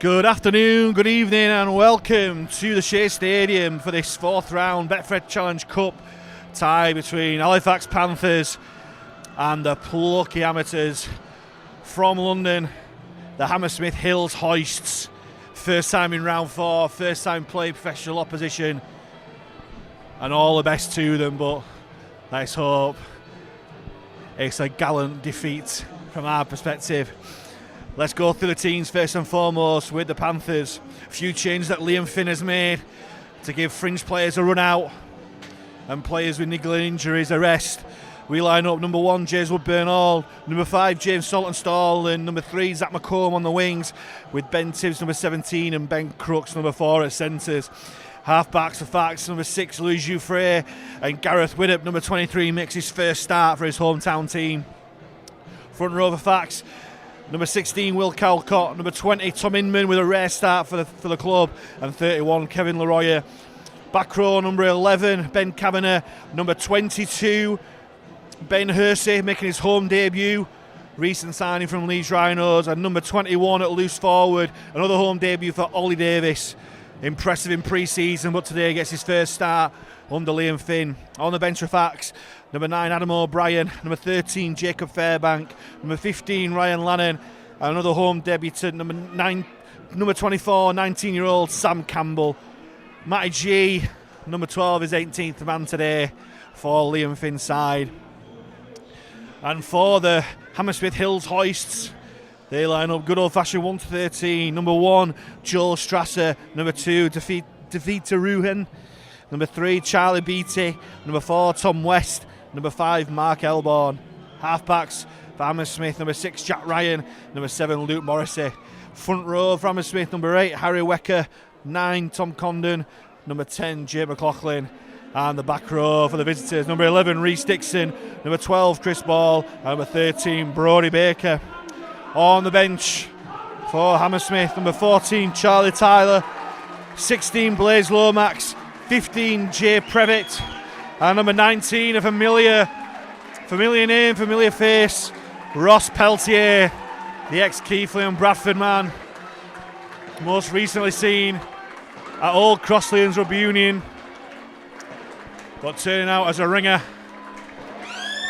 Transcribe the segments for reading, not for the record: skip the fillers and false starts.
Good afternoon, good evening, and welcome to the Shay Stadium for this fourth round Betfred Challenge Cup tie between Halifax Panthers and the plucky amateurs from London, the Hammersmith Hills Hoists. First time in round 4, first time playing professional opposition, and all the best to them, but let's hope it's a gallant defeat from our perspective. Let's go through the teams first and foremost with the Panthers. A few changes that Liam Finn has made to give fringe players a run out and players with niggling injuries a rest. We line up number 1, James Woodburn-Hall, number 5, James Saltonstall, and number 3, Zach McComb on the wings, with Ben Tibbs, number 17, and Ben Crooks, number 4 at centres. Half-backs for Fax, number 6, Louis Jouffre, and Gareth Widdop, number 23, makes his first start for his hometown team. Front row for Fax, number 16, Will Calcott, number 20, Tom Inman with a rare start for the club, and 31, Kevin Leroyer. Back row, number 11, Ben Kavanagh, number 22, Ben Hersey making his home debut, recent signing from Leeds Rhinos, and number 21 at loose forward, another home debut for Ollie Davis. Impressive in pre-season, but today gets his first start under Liam Finn. On the bench for Fax, number 9, Adam O'Brien, number 13, Jacob Fairbank, number 15, Ryan Lannon, and another home debutant, number 24, 19-year-old Sam Campbell. Matty G, number 12, is 18th man today for Liam Finn's side. And for the Hammersmith Hills Hoists, they line up good old-fashioned 1 to 13. Number 1, Joel Strasser. Number 2, Davita Ruhen. Number 3, Charlie Beattie. Number 4, Tom West. Number 5, Mark Elborn. Halfbacks for Hammersmith, number 6, Jack Ryan. Number 7, Luke Morrissey. Front row for Hammersmith, number 8, Harry Wecker. 9, Tom Condon. Number 10, Jay McLaughlin. And the back row for the visitors, number 11, Reece Dixon. Number 12, Chris Ball. And number 13, Brodie Baker. On the bench for Hammersmith, number 14, Charlie Tyler. 16, Blaze Lomax. 15, Jay Previtt. And number 19, a familiar name, familiar face, Ross Peltier, the ex-Keighley and Bradford man. Most recently seen at Old Crosslands Rugby Union, but turning out as a ringer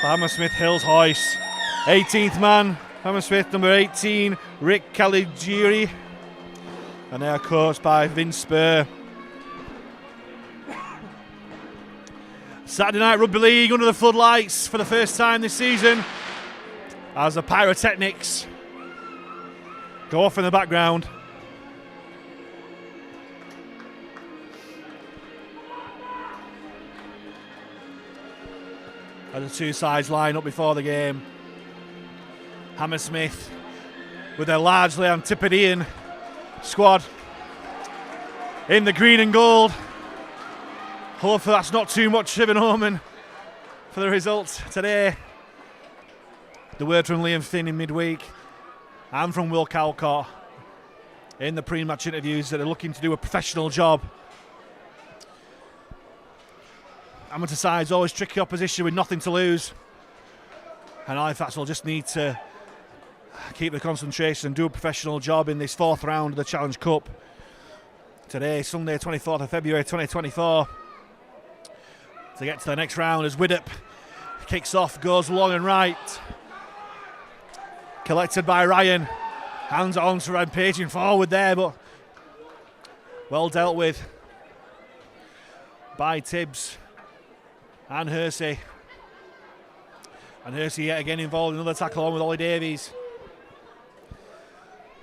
for Hammersmith Hills Hoists. 18th man, Hammersmith, number 18, Rick Caligiuri, and they are coached by Vince Spur. Saturday Night Rugby League under the floodlights for the first time this season as the pyrotechnics go off in the background. As the two sides line up before the game. Hammersmith with their largely Antipodean squad in the green and gold. Hopefully that's not too much of an omen for the results today. The word from Liam Finn in midweek and from Will Calcott in the pre-match interviews that they're looking to do a professional job. Amateur sides always tricky opposition with nothing to lose, and Halifax will just need to keep the concentration and do a professional job in this fourth round of the Challenge Cup. Today, Sunday 24th of February 2024. To get to the next round as Widdop kicks off, goes long and right. Collected by Ryan. Hands it on to rampaging forward there, but well dealt with by Tibbs and Hersey. And Hersey yet again involved in another tackle on with Ollie Davies.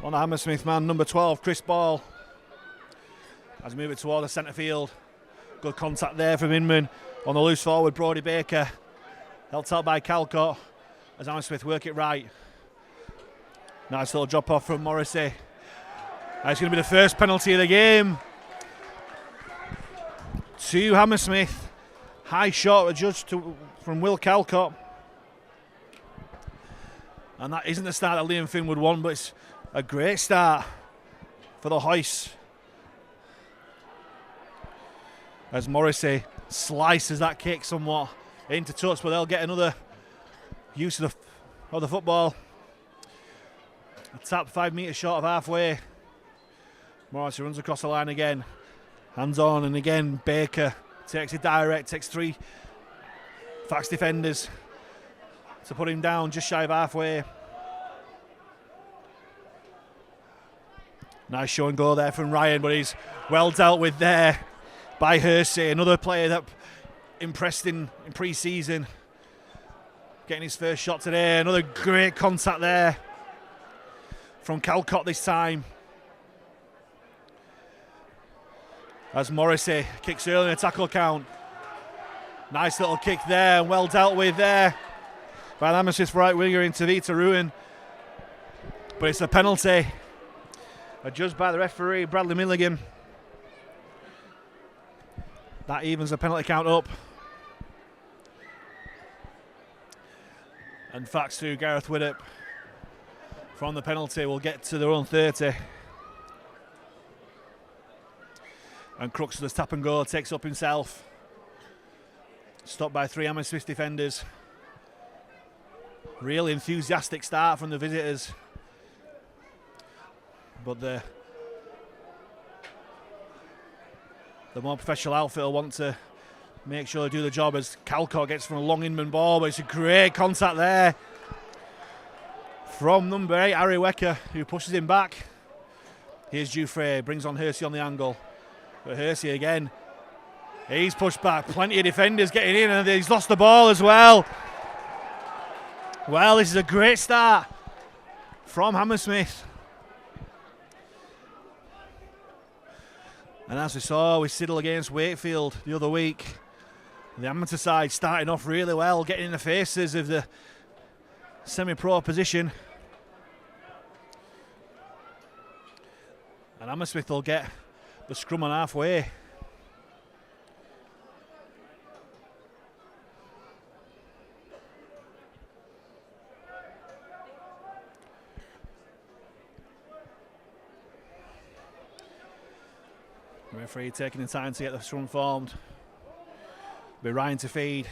On the Hammersmith man, number 12, Chris Ball. As we move it toward the centre field. Good contact there from Inman. On the loose forward, Brodie Baker. Helped out by Calcott as Hammersmith work it right. Nice little drop off from Morrissey. That's going to be the first penalty of the game to Hammersmith. High shot adjudged from Will Calcott. And that isn't the start that Liam Finn would want, but it's a great start for the Hoists. As Morrissey slices that kick somewhat into touch, but they'll get another use of the football. A tap 5 metres short of halfway. Morrissey runs across the line again. Hands on, and again Baker takes it direct, takes 3 Fax defenders to put him down just shy of halfway. Nice show and go there from Ryan, but he's well dealt with there by Hersey, another player that impressed in pre-season. Getting his first shot today, another great contact there from Calcott this time. As Morrissey kicks early in a tackle count. Nice little kick there, and well dealt with there by the Hammersmith right winger in Tavita Ruin. But it's a penalty, adjudged by the referee, Bradley Milligan. That evens the penalty count up. And Fax to Gareth Widdop from the penalty will get to their own 30. And Crooks does tap and go, takes up himself. Stopped by 3 Hammersmith defenders. Really enthusiastic start from the visitors. But the more professional outfit will want to make sure they do the job as Calcott gets from a long Inman ball, but it's a great contact there from number 8, Harry Wecker, who pushes him back. Here's Dufresne, brings on Hersey on the angle. But Hersey again, he's pushed back. Plenty of defenders getting in, and he's lost the ball as well. Well, this is a great start from Hammersmith. And as we saw with Siddle against Wakefield the other week, the amateur side starting off really well, getting in the faces of the semi-pro opposition. And Hammersmith will get the scrum on halfway. The referee taking the time to get the scrum formed. Be Ryan to feed.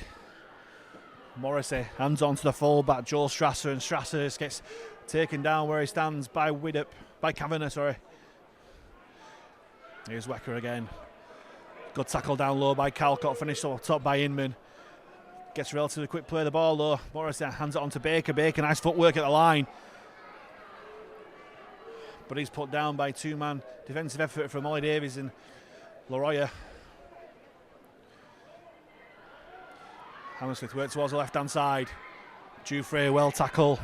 Morrissey hands on to the full-back Joel Strasser, and Strasser just gets taken down where he stands by Kavanagh, sorry. Here's Wecker again. Good tackle down low by Calcott, finished up top by Inman. Gets relatively quick play of the ball though. Morrissey hands it on to Baker. Baker, nice footwork at the line. But he's put down by 2-man defensive effort from Ollie Davies and Laroya. Hammersmith work towards the left-hand side. Dufresne well tackle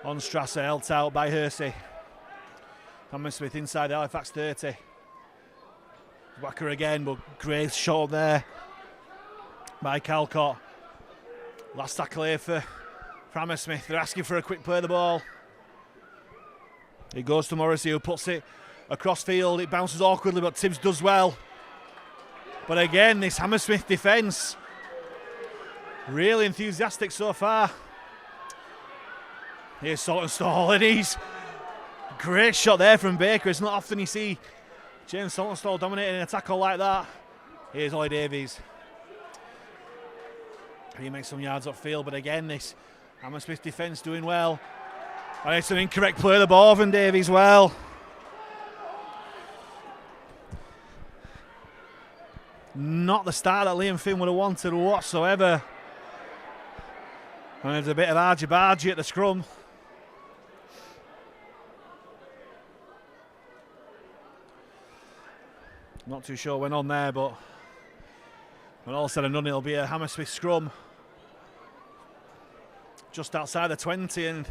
on Strasser, held out by Hersey. Hammersmith inside the Halifax 30. Wacker again, but great shot there by Calcott. Last tackle here for Hammersmith. They're asking for a quick play of the ball. It goes to Morrissey, who puts it across field. It bounces awkwardly, but Tibbs does well. But again, this Hammersmith defence, really enthusiastic so far. Here's Saltonstall, and he's great shot there from Baker. It's not often you see James Saltonstall dominating a tackle like that. Here's Ollie Davies. He makes some yards upfield, but again, this Hammersmith defence doing well. And it's an incorrect play of the ball from Davies well. Not the start that Liam Finn would have wanted whatsoever. And there's a bit of argy-bargy at the scrum. Not too sure what went on there, but when all said and done, it'll be a Hammersmith scrum just outside the 20, and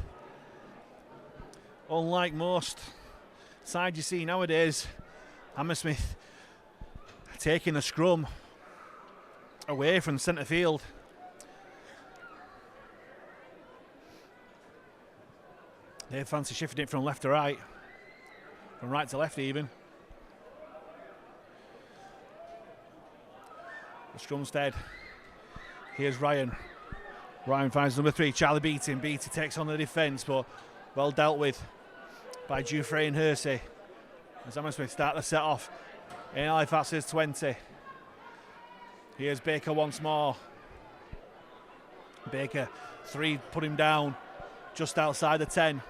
unlike most sides you see nowadays, Hammersmith taking the scrum away from centre field. They fancy shifting it from left to right, from right to left even. The scrum's dead. Here's Ryan. Ryan finds number 3, Charlie Beattie. Beattie takes on the defence, but well dealt with by Dufresne and Hersey. As Hammersmith start to set off in Halifax's 20. Here's Baker once more. Baker, 3, put him down just outside the 10.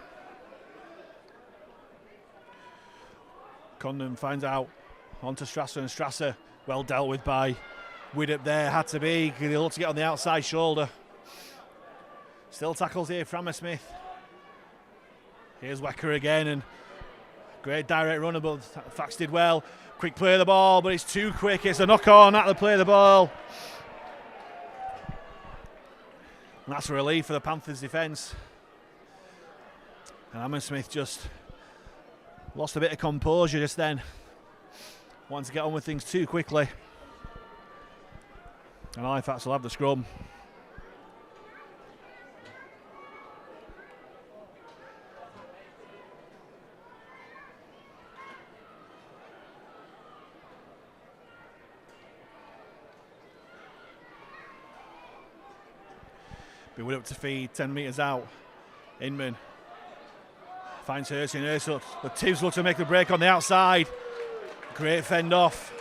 Condon finds out onto Strasser, and Strasser well dealt with by Widdop there. Had to be, he looked to get on the outside shoulder. Still tackles here from Hammersmith. Here's Wecker again, and great direct runner, but Fax did well. Quick play of the ball, but it's too quick. It's a knock on at the play of the ball. And that's a relief for the Panthers defence. And Hammersmith just lost a bit of composure just then. Wanting to get on with things too quickly. And Halifax will have the scrum. Be up to feed, 10 metres out. Inman finds Hurst, and Hurst, but Tibbs looks to make the break on the outside. Great fend off.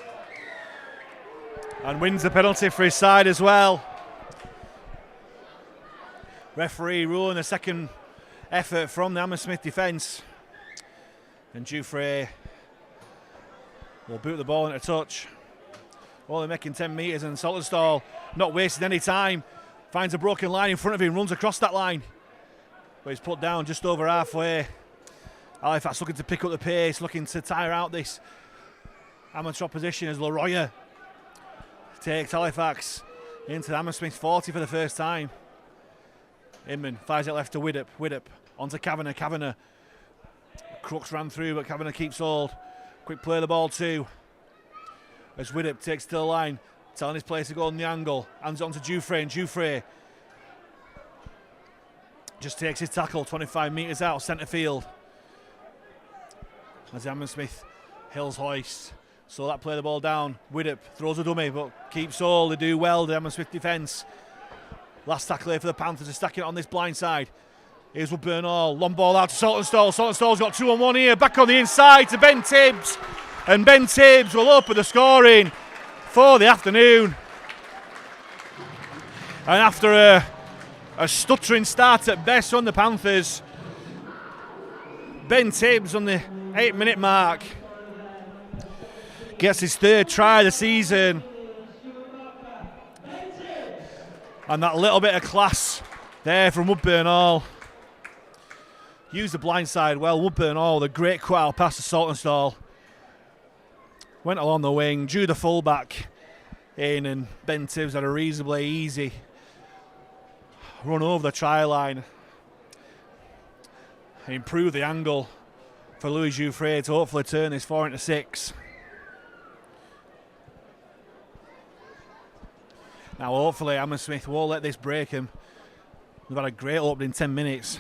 And wins the penalty for his side as well. Referee ruling the second effort from the Hammersmith defence. And Jouffre will boot the ball into touch. Only making 10 metres, and Saltonstall not wasting any time. Finds a broken line in front of him, runs across that line. But he's put down just over halfway. Halifax looking to pick up the pace, looking to tire out this amateur opposition as Leroy takes Halifax into the Hammersmith 40 for the first time. Inman fires it left to Widdop. Widdop onto Kavanagh. Kavanagh. Crooks ran through, but Kavanagh keeps hold. Quick play of the ball too. As Widdop takes to the line, telling his players to go on the angle. Hands it on to Jouffre, and Jouffre just takes his tackle 25 metres out, centre field. As Hammersmith Hills Hoists. So that play the ball down. Widdop throws a dummy, but keeps hold. They do well, the Hammersmith defence. Last tackle here for the Panthers, are stacking it on this blind side. Here's Woodburn Hall. Long ball out to Saltonstall. Saltonstall's got 2-on-1 here. Back on the inside to Ben Tibbs. And Ben Tibbs will open the scoring for the afternoon. And after a stuttering start at best on the Panthers, Ben Tibbs on the 8-minute mark gets his third try of the season. And that little bit of class there from Woodburn Hall. Used the blind side well. Woodburn Hall, the great cut-out pass to Saltonstall. Went along the wing, drew the fullback in, and Ben Tibbs had a reasonably easy run over the try line. And improved the angle for Louis Jouffre to hopefully turn this 4-6. Now hopefully Hammersmith won't let this break him. They've had a great opening 10 minutes.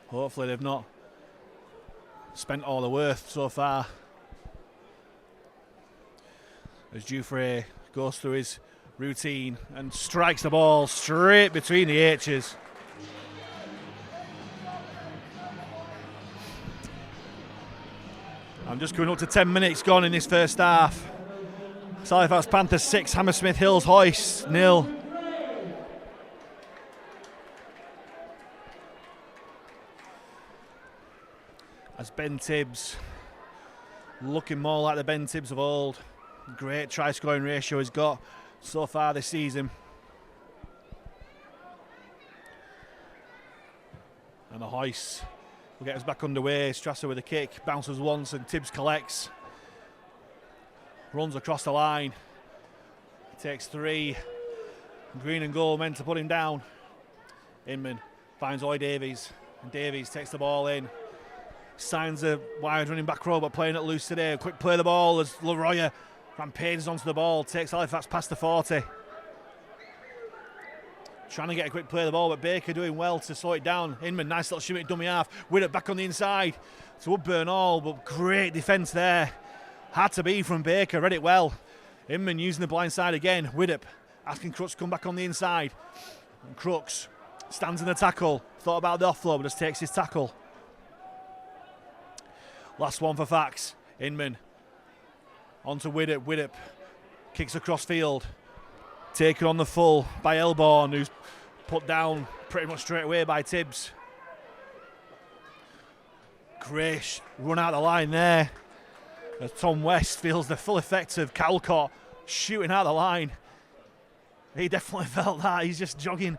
Hopefully they've not spent all the worth so far. As Jouffre goes through his routine and strikes the ball straight between the H's. I'm just coming up to 10 minutes gone in this first half. Halifax Panthers 6, Hammersmith Hills Hoists 0. As Ben Tibbs, looking more like the Ben Tibbs of old. Great try scoring ratio he's got so far this season. And the Hoists will get us back underway. Strasser with a kick, bounces once, and Tibbs collects. Runs across the line. Takes 3. Green and goal meant to put him down. Inman finds Oy Davies, and Davies takes the ball in. Signs a wide running back row, but playing it loose today. Quick play of the ball as Leroy rampages onto the ball, takes Halifax past the 40. Trying to get a quick play of the ball, but Baker doing well to slow it down. Inman, nice little shimmy dummy half. Widdop back on the inside to Woodburn Hall, but great defence there. Had to be from Baker, read it well. Inman using the blind side again. Widdop asking Crooks to come back on the inside. And Crooks stands in the tackle. Thought about the offload, but just takes his tackle. Last one for Fax. Inman onto Widdop. Widdop kicks across field. Taken on the full by Elborn, who's put down pretty much straight away by Tibbs. great run out of the line there. As Tom West feels the full effect of Calcott shooting out of the line. He definitely felt that. He's just jogging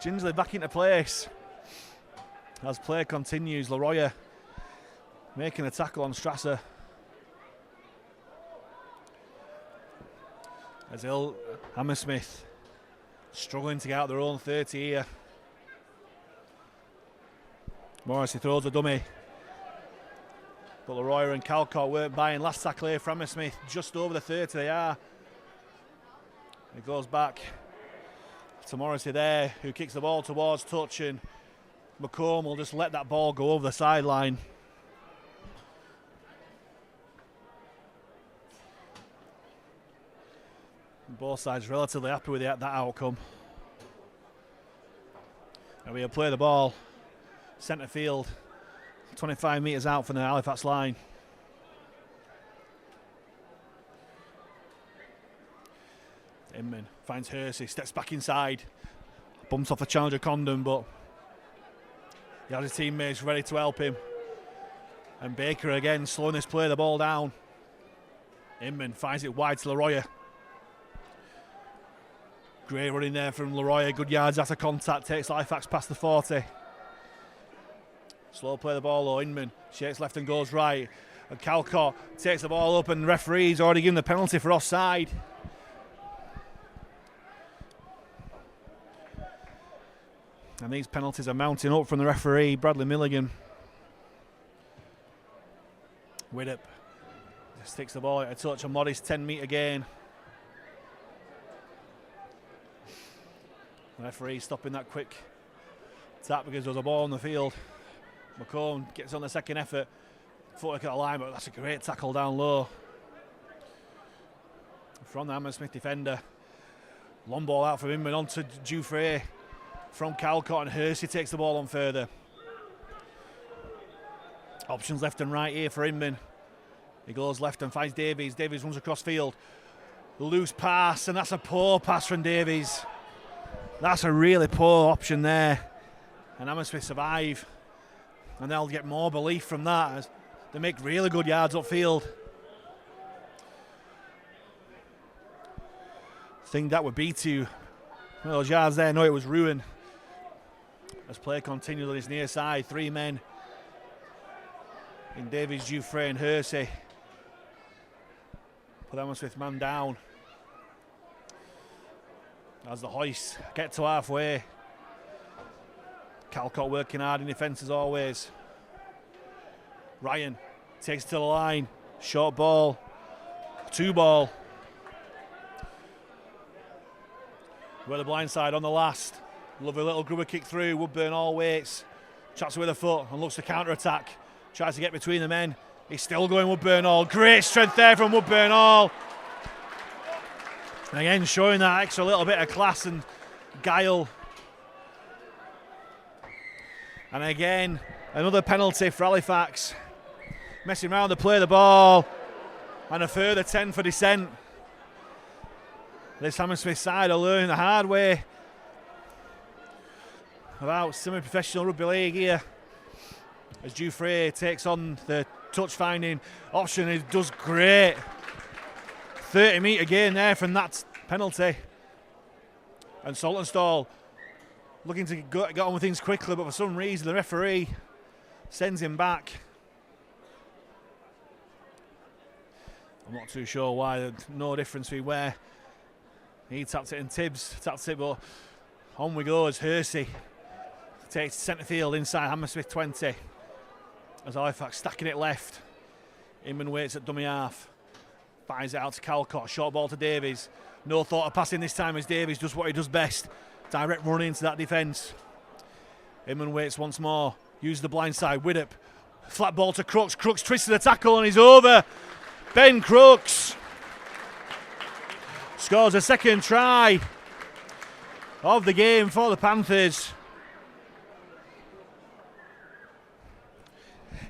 gingerly back into place. As play continues, Leroy making a tackle on Strasser. As Hammersmith struggling to get out their own 30 here. Morrissey throws a dummy. But Leroy and Calcott weren't buying. Last tackle here for Hammersmith, just over the 30 they are. It goes back to Morrissey there, who kicks the ball towards touch, and McComb will just let that ball go over the sideline. Both sides relatively happy with that outcome. And we'll play the ball centre field, 25 metres out from the Halifax line. Inman finds Hersey, steps back inside, bumps off the challenger Condon, but he has his teammates ready to help him. And Baker again slowing this play, the ball down. Inman finds it wide to Leroy. Gray running there from Leroy, good yards after contact, takes Halifax past the 40. Slow play the ball though, Inman shakes left and goes right. And Calcott takes the ball up, and the referee's already given the penalty for offside. And these penalties are mounting up from the referee, Bradley Milligan. Widdop sticks the ball at a touch, a modest 10-metre gain. The referee stopping that quick tap because there was a ball on the field. McComb gets on the second effort. Footwork at the line, but that's a great tackle down low from the Hammersmith defender. Long ball out from Inman onto Dufresne from Calcott, and Hersey takes the ball on further. Options left and right here for Inman. He goes left and finds Davies. Davies runs across field. Loose pass, and that's a poor pass from Davies. That's a really poor option there. And Hammersmith survive. And they'll get more belief from that as they make really good yards upfield. I think that would be to one of those yards there. No, it was ruined. As play continues on his near side, three men in Davies, Dufresne and Hersey. Put Hammersmith man down. As the Hoists get to halfway. Calcott working hard in defence as always. Ryan takes it to the line. Short ball. 2 ball. We're the blind side on the last. Lovely little grubber kick through. Woodburn all waits. Chats with a foot and looks to counter attack. Tries to get between the men. He's still going Woodburn all. Great strength there from Woodburn all. And again showing that extra little bit of class and guile. And again, another penalty for Halifax. Messing around to play the ball. And a further 10 for dissent. This Hammersmith side are learning the hard way about semi-professional rugby league here. As Dufresne takes on the touch-finding option, he does great. 30-metre gain there from that penalty. And Saltonstall looking to get on with things quickly, but for some reason the referee sends him back. I'm not too sure why. There's no difference between where he tapped it and Tibbs tapped it, but on we go as Hersey takes centre field inside Hammersmith 20. As Halifax stacking it left. Inman waits at dummy half. Fires it out to Calcott. Short ball to Davies. No thought of passing this time as Davies does what he does best. Direct run into that defence. Inman waits once more. Uses the blind side. Widdop. Flat ball to Crooks. Crooks twisted the tackle and he's over. Ben Crooks scores a second try of the game for the Panthers.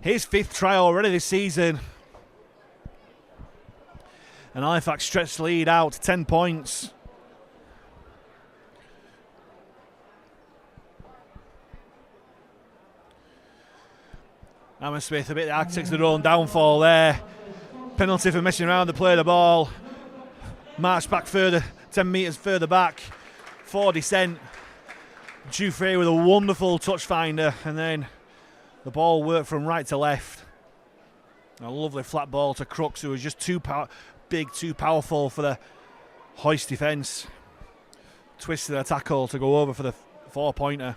His 5th try already this season. And Halifax stretched the lead out to 10 points. Hammersmith a bit the architects of their own downfall there. Penalty for messing around to play the ball. March back further, 10 metres further back for descent. Jouffre with a wonderful touch finder, and then the ball worked from right to left. A lovely flat ball to Crooks, who was just too big, too powerful for the Hoist defence. Twisted a tackle to go over for the 4-pointer.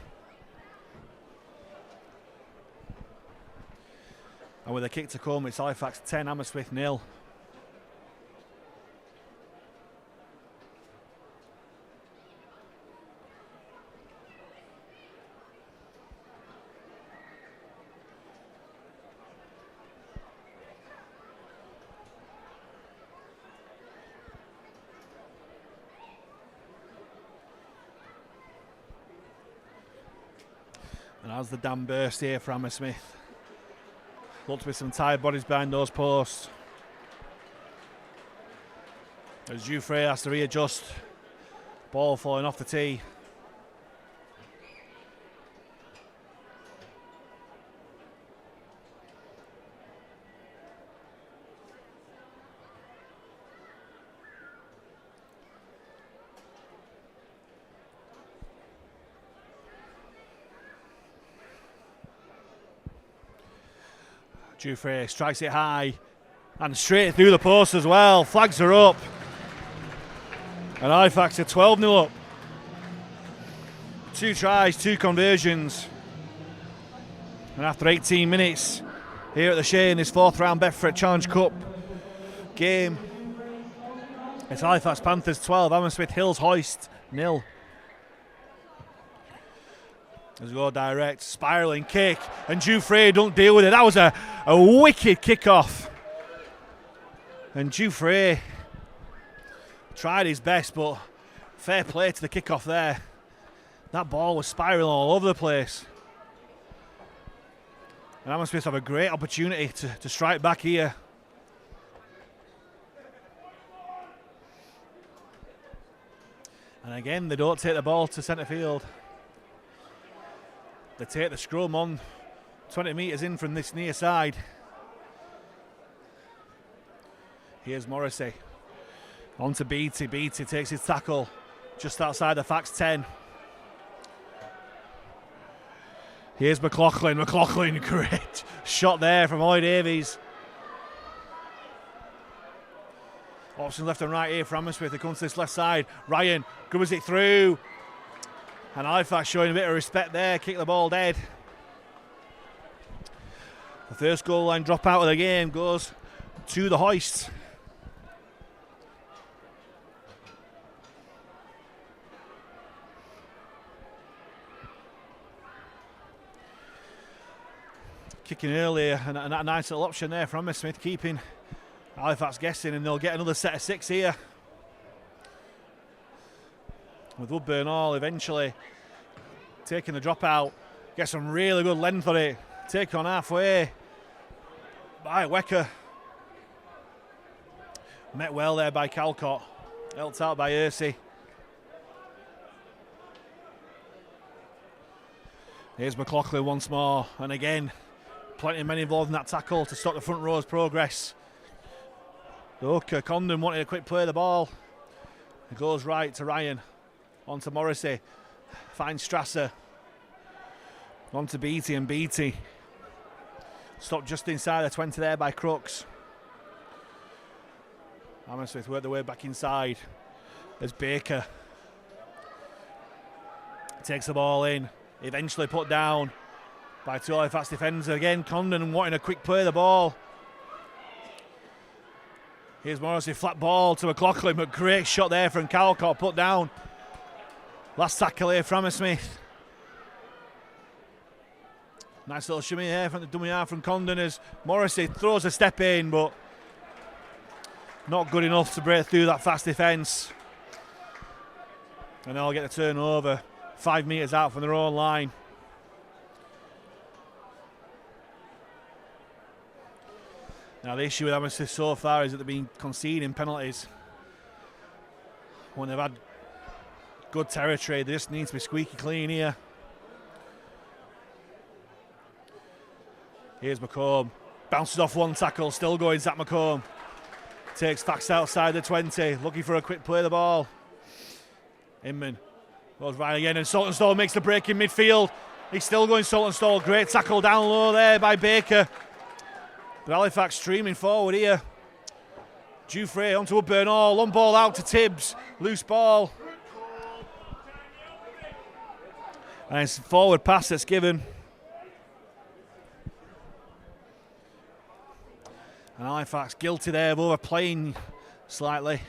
And with a kick to come, it's Halifax 10, Hammersmith 0. And as the dam burst here for Hammersmith. Looked to be some tired bodies behind those posts. As Jouffre has to readjust. Ball falling off the tee. Jouffre strikes it high and straight through the post as well. Flags are up. And Halifax are 12-0 up. 2 tries, 2 conversions. And after 18 minutes here at the Shay in this 4th round Betfred Challenge Cup game, it's Halifax Panthers 12, Hammersmith Hills Hoists 0. As we go direct, spiralling kick, and Jouffre don't deal with it. That was a wicked kick-off. And Jouffre tried his best, but fair play to the kick-off there. That ball was spiraling all over the place. And Hammersmith have a great opportunity to strike back here. And again, they don't take the ball to centre field. They take the scrum on 20 metres in from this near side. Here's Morrissey. On to Beattie. Beattie takes his tackle just outside the Fax 10. Here's McLaughlin. McLaughlin, great shot there from Ollie Davies. Options left and right here for Hammersmith. They come to this left side. Ryan grubbers it through. And Halifax showing a bit of respect there, kick the ball dead. The first goal line drop out of the game goes to the Hoists. Kicking earlier, and a nice little option there from Hammersmith, keeping Halifax guessing, and they'll get another set of 6 here. With Woodburn Hall eventually taking the drop out, get some really good length on it, take on halfway by Wecker. Met well there by Calcott, helped out by Ursi. Here's McLaughlin once more, and again, plenty of men involved in that tackle to stop the front row's progress. The hooker, Condon, wanted a quick play of the ball. It goes right to Ryan. On to Morrissey, finds Strasser. On to Beattie, and Beattie stopped just inside the 20 there by Crooks. Hammersmith work their way back inside as Baker takes the ball in, eventually put down by 2 Halifax defenders. Again, Condon wanting a quick play of the ball. Here's Morrissey, flat ball to McLaughlin, but great shot there from Calcott, put down. Last tackle here from Hammersmith. Nice little shimmy here from the dummy half from Condon as Morrissey throws a step in, but not good enough to break through that fast defence. And they'll get the turnover 5 metres out from their own line. Now the issue with Hammersmith so far is that they've been conceding penalties when they've had good territory. They just need to be squeaky clean here. Here's McComb. Bounces off one tackle, still going Zach McComb. Takes Fax outside the 20, looking for a quick play of the ball. Inman goes right again, and Saltonstall makes the break in midfield. He's still going Saltonstall. Great tackle down low there by Baker. But Halifax streaming forward here. Dufresne onto a Bernal. Long ball out to Tibbs. Loose ball. And it's a forward pass that's given. And Halifax guilty there of overplaying slightly.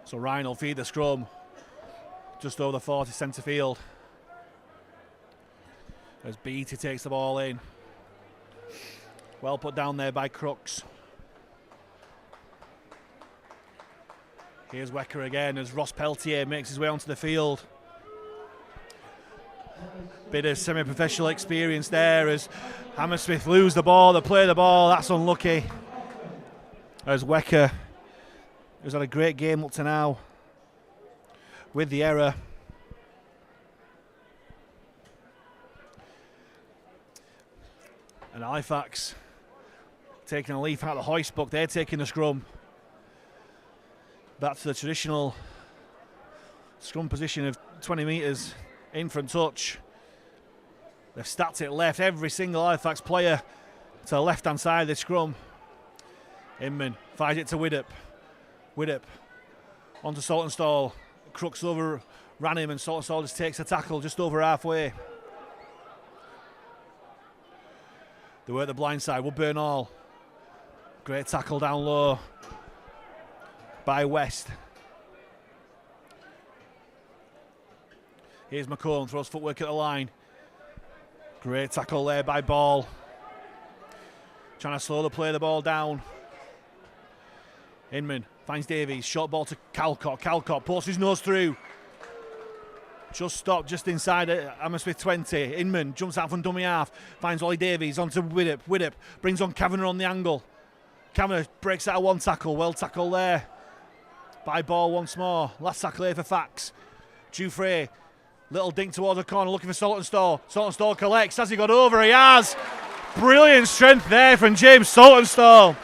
So Ryan will feed the scrum just over the 40 centre field as Beattie takes the ball in. Well put down there by Crooks. Here's Wecker again as Ross Peltier makes his way onto the field. Bit of semi-professional experience there as Hammersmith lose the ball, they play the ball, that's unlucky. As Wecker, who's had a great game up to now, with the error. And Halifax taking a leaf out of the hoist book, they're taking the scrum. Back to the traditional scrum position of 20 metres in from touch. They've stacked it left, every single Halifax player to the left hand side of the scrum. Inman finds it to Widdop. Widdop onto Saltonstall. Crooks over, ran him, and Saltonstall just takes a tackle just over halfway. They were at the blind side. Wood Bernal. Great tackle down low by West. Here's McComb, throws footwork at the line. Great tackle there by Ball. Trying to slow the play, the ball down. Inman finds Davies, short ball to Calcott. Calcott pulls his nose through. Just stopped just inside Hammersmith 20. Inman jumps out from dummy half, finds Ollie Davies onto Widdop. Widdop brings on Kavanagh on the angle. Kavanagh breaks out of one tackle, well tackled there by Ball once more. Last tackle here for Fax. Dufresne, little dink towards the corner, looking for Saltonstall. Saltonstall collects. Has he got over? He has. Brilliant strength there from James Saltonstall.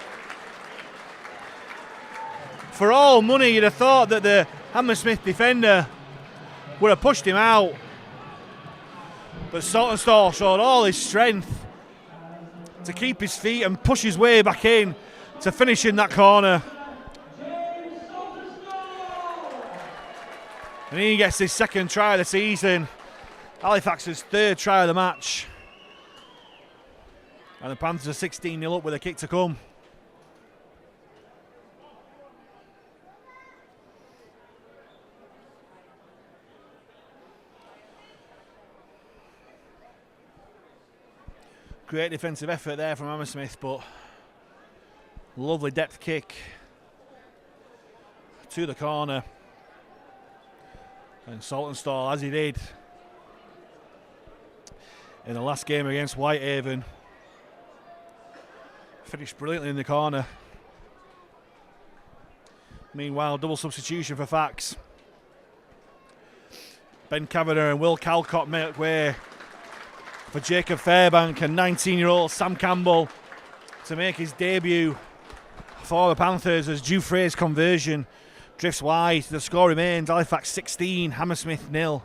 For all money, you'd have thought that the Hammersmith defender would have pushed him out. But Saltonstall showed all his strength to keep his feet and push his way back in to finish in that corner. And he gets his second try of the season. Halifax's third try of the match. And the Panthers are 16-0 up with a kick to come. Great defensive effort there from Hammersmith, but lovely depth kick to the corner. And Saltonstall, as he did in the last game against Whitehaven, finished brilliantly in the corner. Meanwhile, double substitution for Fax. Ben Kavanagh and Will Calcott make way for Jacob Fairbank and 19-year-old Sam Campbell to make his debut for the Panthers as Dufresne's conversion drifts wide. The score remains Halifax 16, Hammersmith 0.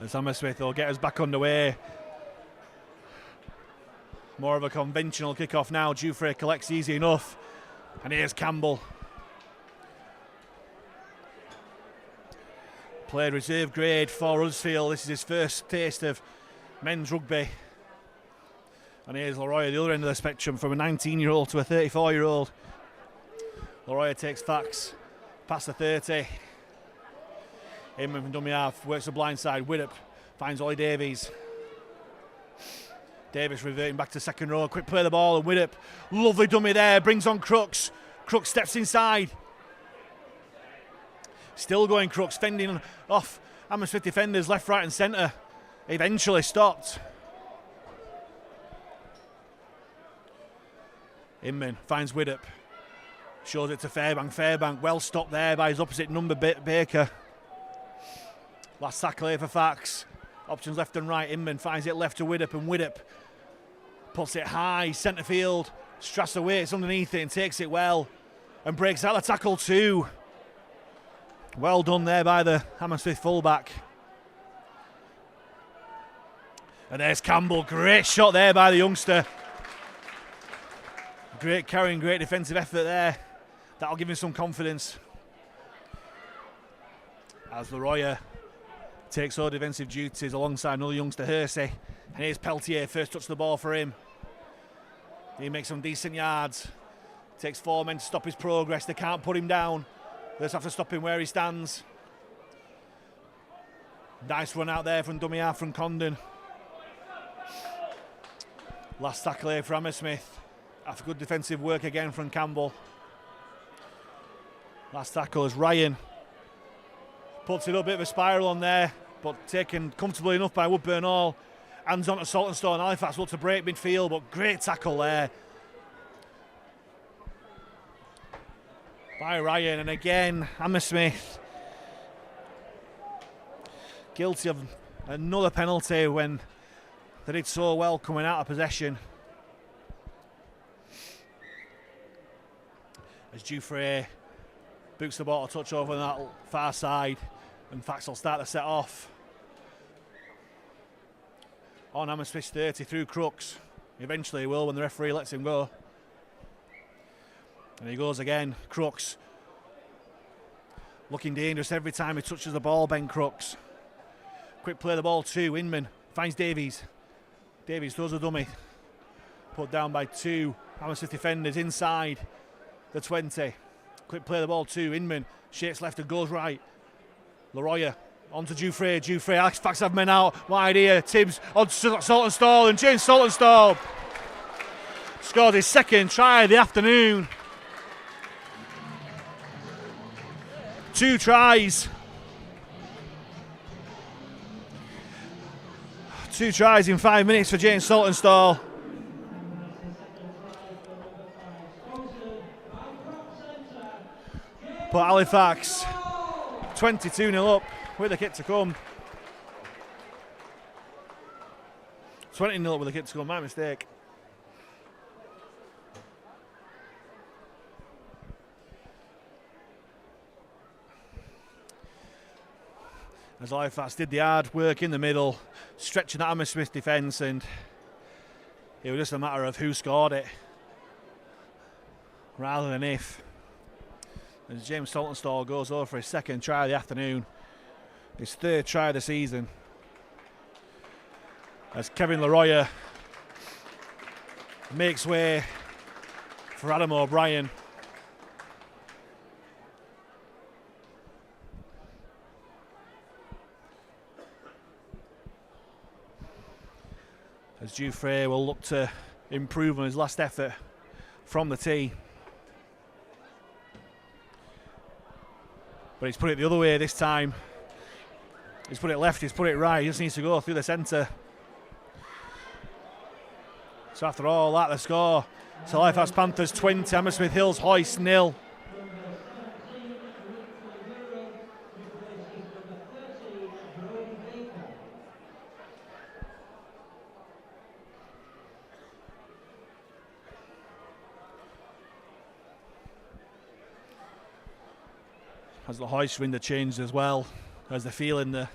As Hammersmith will get us back underway. More of a conventional kick-off now. Dufresne collects easy enough. And here's Campbell. Played reserve grade for Huddersfield. This is his first taste of men's rugby. And here's Leroy at the other end of the spectrum, from a 19-year-old to a 34-year-old. Leroy takes Fax past the 30. Inman from dummy half, works the blind side. Widdop finds Ollie Davies. Davis reverting back to second row. Quick play of the ball, and Widdop, lovely dummy there, brings on Crooks. Crooks steps inside. Still going Crooks, fending off Hammersmith defenders left, right and centre. Eventually stopped. Inman finds Widdop. Shows it to Fairbank. Fairbank well stopped there by his opposite number, Baker. Last tackle here for Fax. Options left and right. Inman finds it left to Widdop, and Widdop puts it high, centre field. Strasser waits underneath it and takes it well, and breaks out the tackle too. Well done there by the Hammersmith fullback. And there's Campbell. Great shot there by the youngster. Great carrying, great defensive effort there. That'll give him some confidence. As Leroy takes over defensive duties alongside another youngster, Hersey. And here's Peltier, first touch the ball for him. He makes some decent yards. Takes 4 men to stop his progress. They can't put him down. They just have to stop him where he stands. Nice run out there from dummy half from Condon. Last tackle here for Hammersmith. After good defensive work again from Campbell. Last tackle is Ryan. Puts it up, a bit of a spiral on there, but taken comfortably enough by Woodburn Hall. Hands on to Saltonstone. Halifax look to break midfield, but great tackle there by Ryan. And again, Hammersmith guilty of another penalty when they did so well coming out of possession. As Dufresne boots the ball a touch over on that far side, and Fax will start to set off. On Hammersmith 30 through Crooks. Eventually he will when the referee lets him go. And he goes again, Crooks. Looking dangerous every time he touches the ball, Ben Crooks. Quick play of the ball too, Inman finds Davies. Davies throws a dummy. Put down by 2 Hammersmith defenders inside the 20. Quick play of the ball too, Inman shakes left and goes right. Leroy on to Dufresne. Alex Fax have men out wide here. Tibbs on Saltonstall, and James Saltonstall scored his second try of the afternoon. 2 tries. 2 tries in 5 minutes for James Saltonstall. But Halifax 22-0 up with the kick to come. 20-0 with the kick to come, my mistake. As Halifax did the hard work in the middle, stretching that Hammersmith defence, and it was just a matter of who scored it rather than if. As James Saltonstall goes over for his second try of the afternoon, his 3rd try of the season. As Kevin Leroy makes way for Adam O'Brien. As Dufresne will look to improve on his last effort from the tee. But he's put it the other way this time. He's put it left, he's put it right. He just needs to go through the centre. So after all that, the score. So Halifax Panthers 20, Hammersmith Hills Hoists 0. As the Hoists win the change as well, as they're feeling the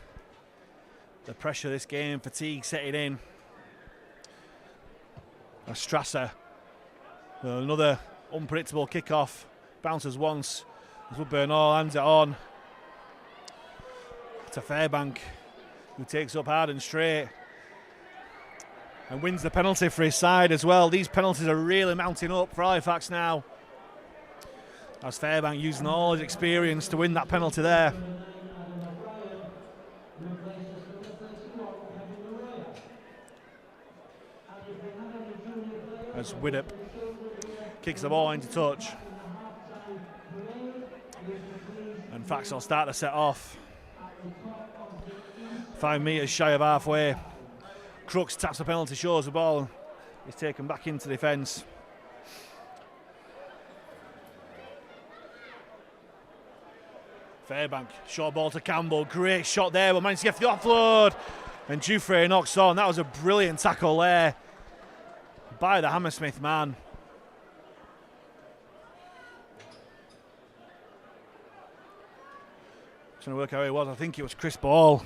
pressure of this game, fatigue setting in. As Strasser, another unpredictable kickoff, bounces once, as Woodburn Hall hands it on to Fairbank, who takes up hard and straight. and wins the penalty for his side as well. These penalties are really mounting up for Halifax now, as Fairbank using all his experience to win that penalty there. As Widdop kicks the ball into touch. And Fax will start to set off. 5 metres shy of halfway. Crooks taps the penalty, shows the ball. He's taken back into defence. Fairbank, short ball to Campbell. Great shot there, but managed to get the offload. And Dufresne knocks on. That was a brilliant tackle there by the Hammersmith man. Trying to work out who it was. I think it was Chris Ball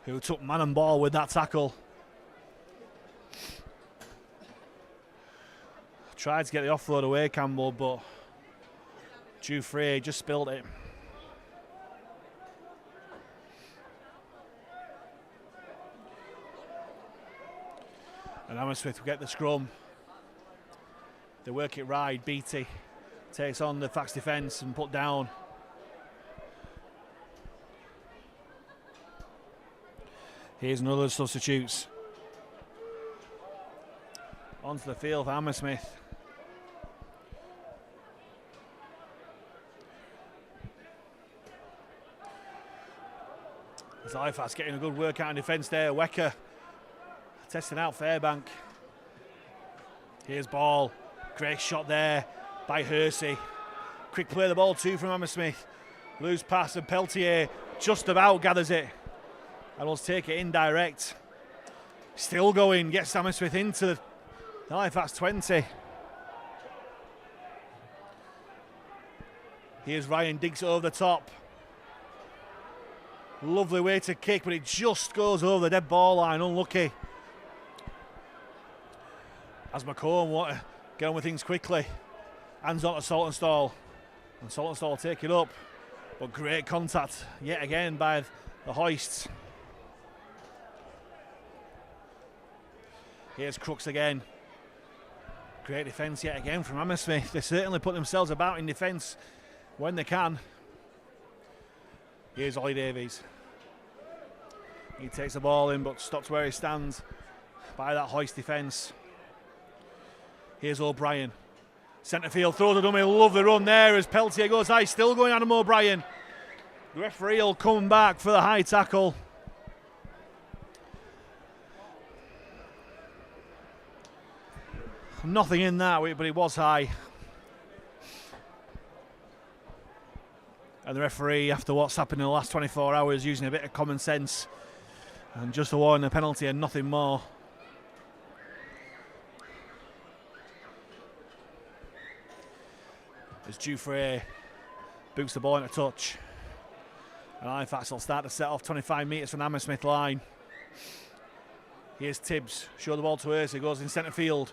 who took man and ball with that tackle. Tried to get the offload away, Campbell, but Dufresne just spilled it. And Hammersmith will get the scrum. They work it right. Beattie takes on the Fax defence and put down. Here's another substitutes. Onto the field for Hammersmith. As Halifax getting a good workout in defence there. Wecker testing out Fairbank. Here's ball. Great shot there by Hersey. Quick play the ball too from Hammersmith. Loose pass and Peltier just about gathers it. And will take it in direct. Still going, gets Hammersmith into the Halifax 20. Here's Ryan, digs it over the top. Lovely way to kick, but it just goes over the dead ball line, unlucky. As McComb want to get on with things quickly. Hands on to Saltonstall. And Saltonstall take it up. But great contact yet again by the Hoists. Here's Crooks again. Great defence yet again from Hammersmith. They certainly put themselves about in defence when they can. Here's Ollie Davies. He takes the ball in but stops where he stands by that Hoist defence. Here's O'Brien. Centre field, throws a dummy, lovely run there as Peltier goes high, still going Adam O'Brien. The referee will come back for the high tackle. Nothing in that, but it was high. And the referee, after what's happened in the last 24 hours, using a bit of common sense and just awarding a penalty and nothing more. As Dufresne boots the ball into touch. And Halifax will start to set off 25 metres from the Hammersmith line. Here's Tibbs, show the ball to Hersey, goes in centre field.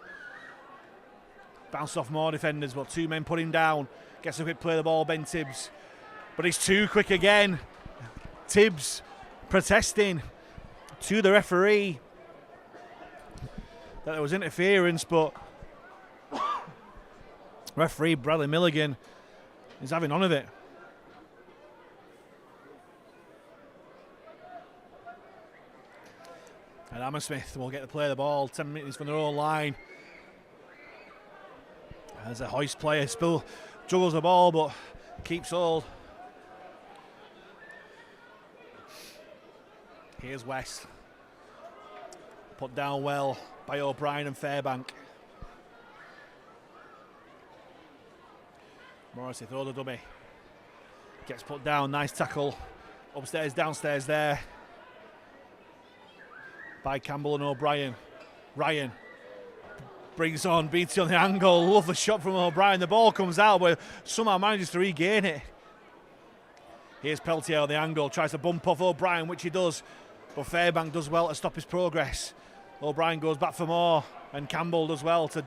Bounced off more defenders, but two men put him down. Gets a quick play the ball, Ben Tibbs. But he's too quick again. Tibbs protesting to the referee that there was interference, but referee Bradley Milligan is having none of it. And Hammersmith will get to play the ball 10 minutes from their own line. As a Hoist player still juggles the ball but keeps hold. Here's West. Put down well by O'Brien and Fairbank. Morrissey throws the dummy. Gets put down, nice tackle. Upstairs, downstairs there. By Campbell and O'Brien. Ryan brings on Beattie on the angle. Lovely shot from O'Brien. The ball comes out, but somehow manages to regain it. Here's Peltier on the angle. Tries to bump off O'Brien, which he does. But Fairbank does well to stop his progress. O'Brien goes back for more. And Campbell does well to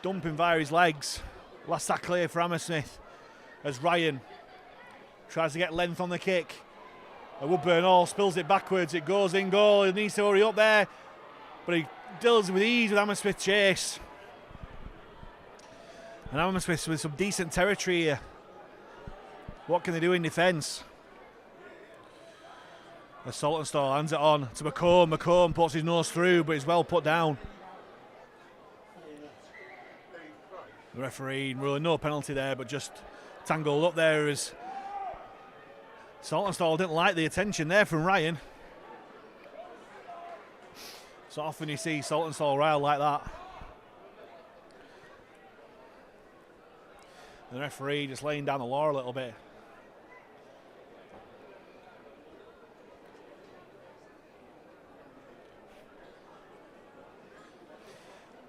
dump him via his legs. Last tackle here for Hammersmith. As Ryan tries to get length on the kick. Woodburn Hall spills it backwards, it goes in goal, he needs to hurry up there, but he deals with ease with Hammersmith chase. And Hammersmith with some decent territory here. What can they do in defence? As Saltonstall hands it on to McComb. McComb puts his nose through, but he's well put down. The referee ruling no penalty there, but just tangled up there as Saltonstall didn't like the attention there from Ryan. So often you see Saltonstall riled like that. The referee just laying down the law a little bit.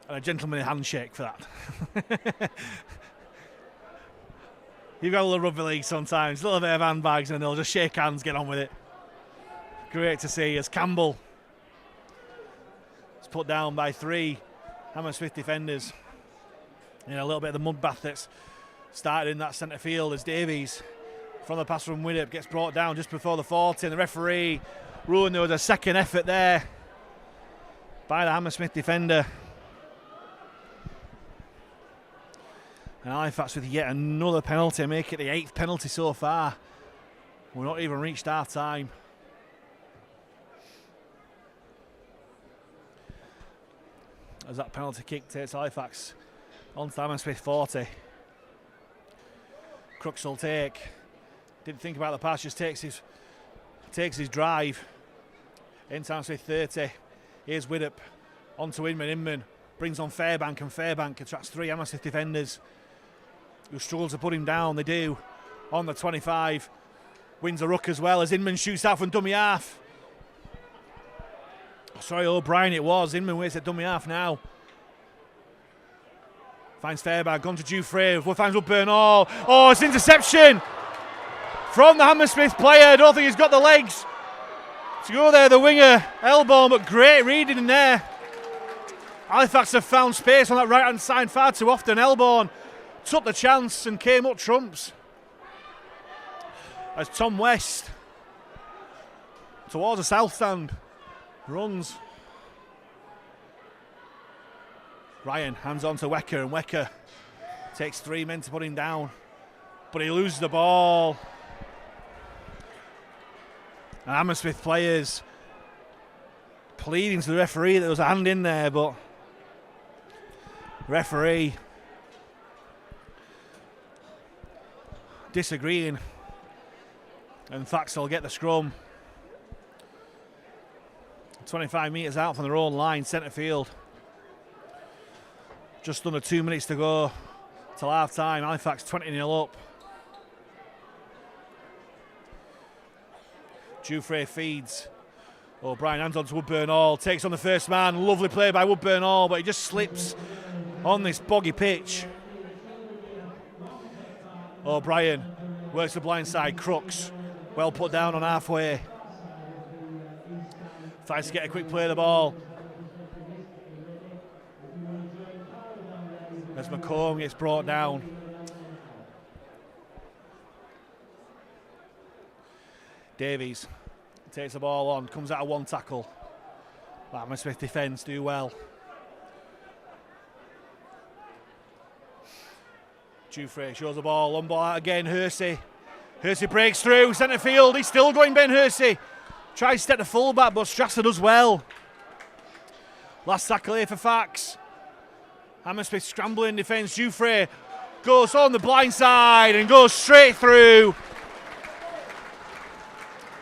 And a gentlemanly handshake for that. You've got a little rugby league sometimes, a little bit of handbags, and they'll just shake hands, get on with it. Great to see as Campbell is put down by 3 Hammersmith defenders in a little bit of the mud bath that's started in that centre field as Davies from the pass from Widdop gets brought down just before the 40, and the referee ruling there was a second effort there by the Hammersmith defender. And Halifax with yet another penalty, make it the 8th penalty so far. We're not even reached half time. As that penalty kick takes Halifax on to Hammersmith 40. Crooks will take. Didn't think about the pass, just takes his drive. Into Hammersmith 30. Here's Widdop onto Inman. Inman brings on Fairbank, and Fairbank attracts 3 Hammersmith defenders who struggle to put him down. They do on the 25. Wins a ruck as well as Inman shoots out from dummy half. Sorry, O'Brien it was. Inman waits at dummy half now. Finds Fairbank, gone to Dufresne, finds Woodburn Hall. Oh, it's interception from the Hammersmith player. I don't think he's got the legs to go there, the winger. Elbow, but great reading in there. Halifax have found space on that right-hand side far too often. Elbourne took the chance and came up trumps. As Tom West, towards the south stand, runs. Ryan hands on to Wecker, and Wecker takes 3 men to put him down, but he loses the ball. And Hammersmith players pleading to the referee that there was a hand in there, but referee disagreeing, and Fax will get the scrum. 25 metres out from their own line, centre field. Just under 2 minutes to go till half time. Halifax 20-0 up. Dufresne feeds. O'Brien hands on to Woodburn Hall, takes on the first man. Lovely play by Woodburn Hall, but he just slips on this boggy pitch. O'Brien works the blind side. Crooks well put down on halfway. Tries to get a quick play of the ball. As McComb gets brought down. Davies takes the ball on, comes out of one tackle. Hammersmith defence do well. Dufresne shows the ball, long ball out again, Hersey. Hersey breaks through, centre field, he's still going Ben Hersey. Tries to step the fullback, but Strasser does well. Last tackle here for Fax. Hammersmith scrambling defence, Dufresne goes on the blind side and goes straight through.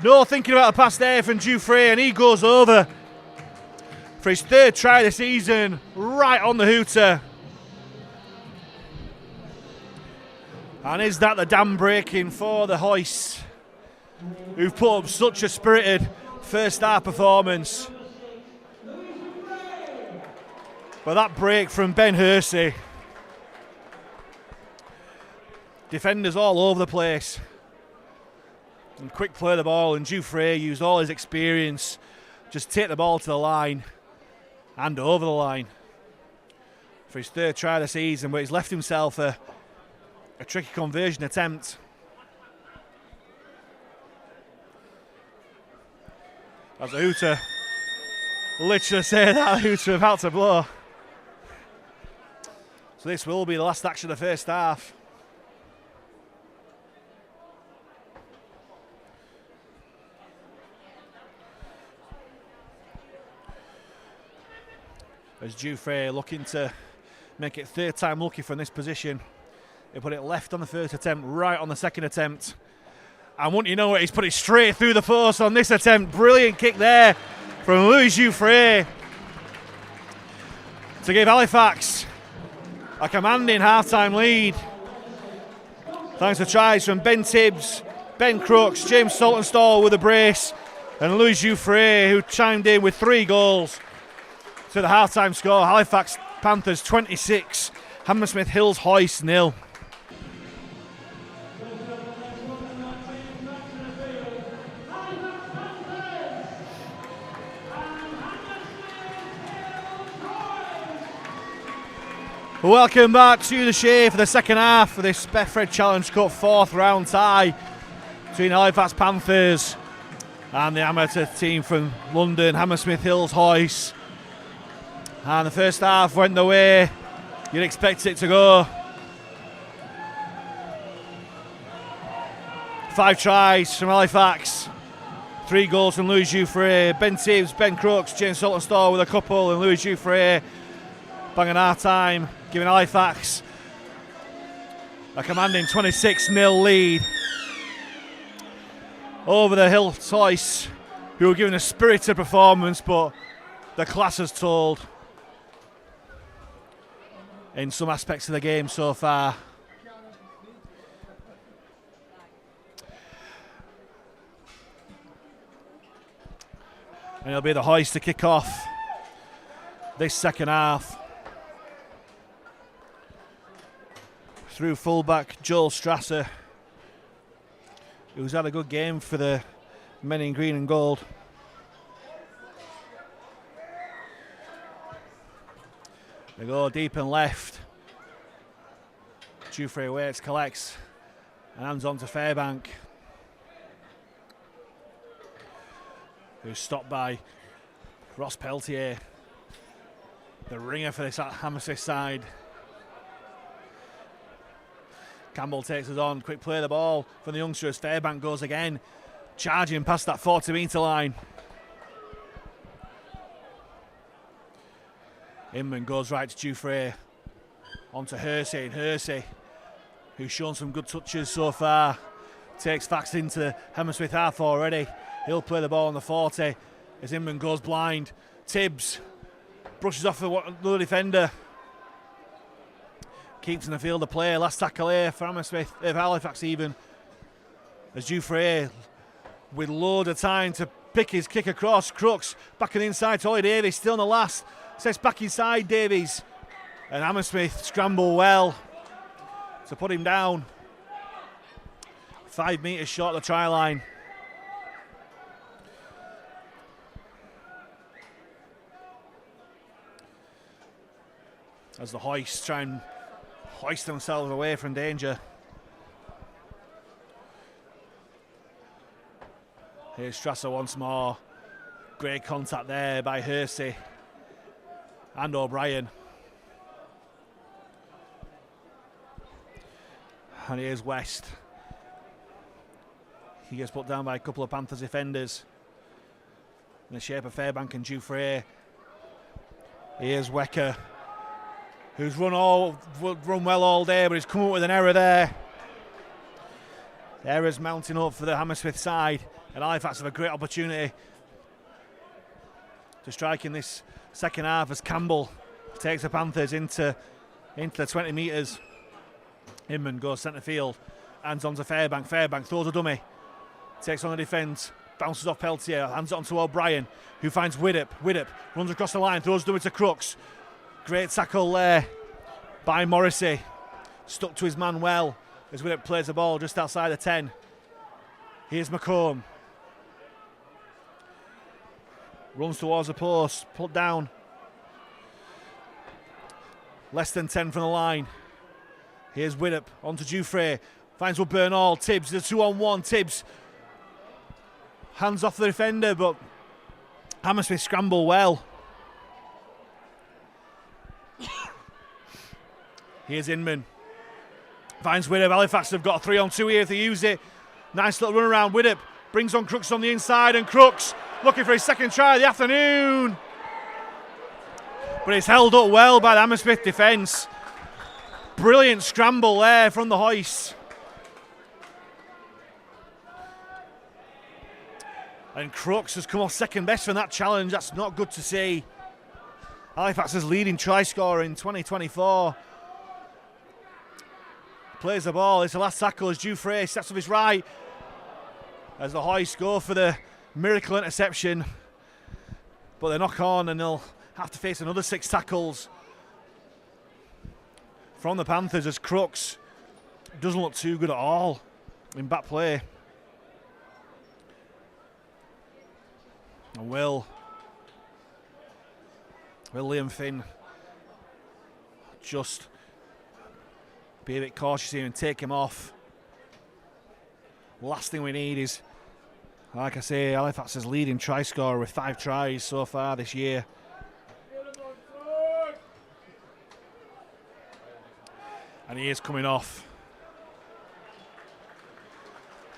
No thinking about the pass there from Dufresne, and he goes over for his 3rd try of the season, right on the hooter. And is that the dam breaking for the Hoists, who've put up such a spirited first half performance? But that break from Ben Hersey. Defenders all over the place. And quick play of the ball, and Dufresne used all his experience. Just take the ball to the line and over the line for his 3rd try of the season, but he's left himself a tricky conversion attempt. As the hooter, literally say that, hooter about to blow. So this will be the last action of the first half. As Giuffre looking to make it third time lucky from this position. He put it left on the first attempt, right on the second attempt. And wouldn't you know it, he's put it straight through the post on this attempt. Brilliant kick there from Louis Giuffre to give Halifax a commanding half-time lead. Thanks to tries from Ben Tibbs, Ben Crooks, James Saltonstall with a brace, and Louis Giuffre, who chimed in with 3 goals to the half-time score. Halifax Panthers 26, Hammersmith Hills Hoists 0. Welcome back to the Shay for the second half of this Betfred Challenge Cup 4th round tie between Halifax Panthers and the amateur team from London, Hammersmith Hills Hoists. And the first half went the way you'd expect it to go. 5 tries from Halifax, 3 goals from Louis Giuffre, Ben Tibbs, Ben Crooks, James Saltonstall with a couple, and Louis Giuffre banging half time, giving Halifax a commanding 26-0 lead over the Hills Hoists, who were giving a spirited performance, but the class has told in some aspects of the game so far. And it'll be the Hoists to kick off this second half. Through fullback Joel Strasser, who's had a good game for the men in green and gold. They go deep and left. Giuffre waits, collects, and hands on to Fairbank, who's stopped by Ross Peltier, the ringer for this Hammersmith side. Campbell takes us on, quick play of the ball from the youngsters. Fairbank goes again, charging past that 40-metre line. Inman goes right to Giuffre, on to Hersey, and Hersey, who's shown some good touches so far, takes Fax into the Hammersmith half already. He'll play the ball on the 40 as Inman goes blind. Tibbs brushes off the defender, keeps in the field of play. Last tackle here for Hammersmith, Halifax even, as Giuffre with load of time to pick his kick across. Crooks back on the inside to Ollie Davies, still on the last, sets back inside Davies, and Hammersmith scramble well to put him down 5 metres short of the try line. As the Hoists try and hoist themselves away from danger. Here's Strasser once more. Great contact there by Hersey and O'Brien. And here's West. He gets put down by a couple of Panthers defenders in the shape of Fairbank and Giuffre. Here's Wecker, who's run well all day, but he's come up with an error there. The error's mounting up for the Hammersmith side, and Halifax have a great opportunity to strike in this second half as Campbell takes the Panthers into the 20 metres. Inman goes centre field, hands on to Fairbank. Fairbank throws a dummy, takes on the defence, bounces off Peltier, hands it on to O'Brien, who finds Widdop. Widdop runs across the line, throws a dummy to Crooks. Great tackle there by Morrissey. Stuck to his man well as Widdop plays the ball just outside the 10. Here's McComb. Runs towards the post, put down. Less than 10 from the line. Here's Widdop, on to Giuffre. Finds Bernal, Tibbs, the 2-on-1. Tibbs hands off the defender, but Hammersmith scramble well. Here's Inman. Finds Widdop. Halifax have got a 3-on-2 here if they use it. Nice little run around. Widdop brings on Crooks on the inside, and Crooks looking for his second try of the afternoon. But it's held up well by the Hammersmith defence. Brilliant scramble there from the Hoists. And Crooks has come off second best from that challenge. That's not good to see. Halifax's leading try scorer in 2024. Plays the ball. It's the last tackle as Dufresne steps to his right. As the Hoists go for the miracle interception. But they knock on and they'll have to face another 6 tackles from the Panthers as Crooks doesn't look too good at all in back play. And will Liam Finn just be a bit cautious here and take him off? Last thing we need is, like I say, Halifax's leading try scorer with 5 tries so far this year. And he is coming off.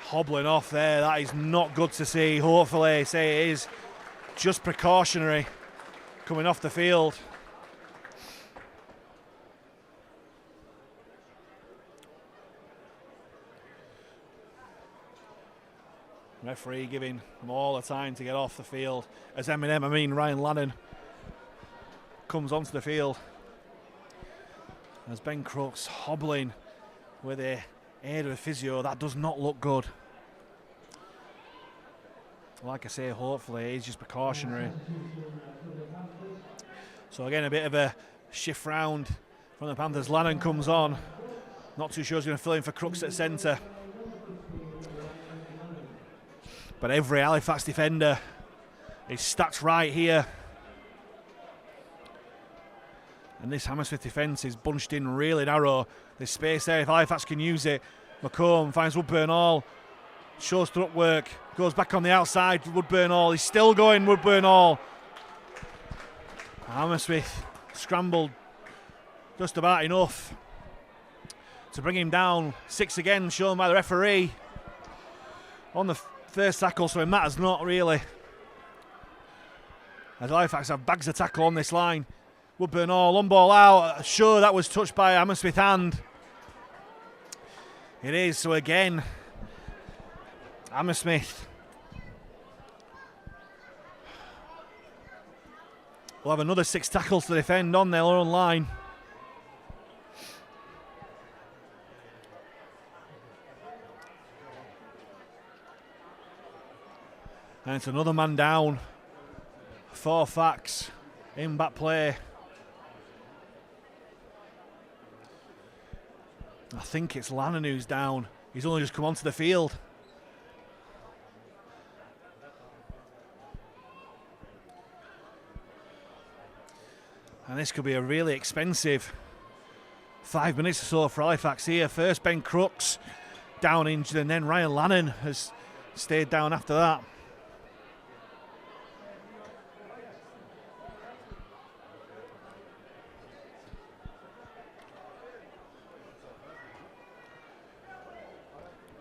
Hobbling off there. That is not good to see. Hopefully, say it is just precautionary coming off the field. Referee giving them all the time to get off the field as Ryan Lannon comes onto the field. As Ben Crooks hobbling with the aid of a physio, that does not look good. Like I say, hopefully it's just precautionary. So again, a bit of a shift round from the Panthers. Lannon comes on. Not too sure he's going to fill in for Crooks at centre. But every Halifax defender is stacked right here. And this Hammersmith defence is bunched in really narrow. There's space there if Halifax can use it. McComb finds Woodburn Hall. Shows truck work. Goes back on the outside. Woodburn Hall. He's still going Woodburn Hall. Hammersmith scrambled just about enough to bring him down. 6 again shown by the referee on the first tackle, so it matters not really. As Halifax have bags of tackle on this line. Woodburn Hall, on ball out. Sure, that was touched by a Hammersmith hand. It is, so again, Hammersmith will have another 6 tackles to defend on their own line. And it's another man down for Fax in back play. I think it's Lannon who's down. He's only just come onto the field. And this could be a really expensive 5 minutes or so for Halifax here. First Ben Crooks down injured, and then Ryan Lannon has stayed down after that.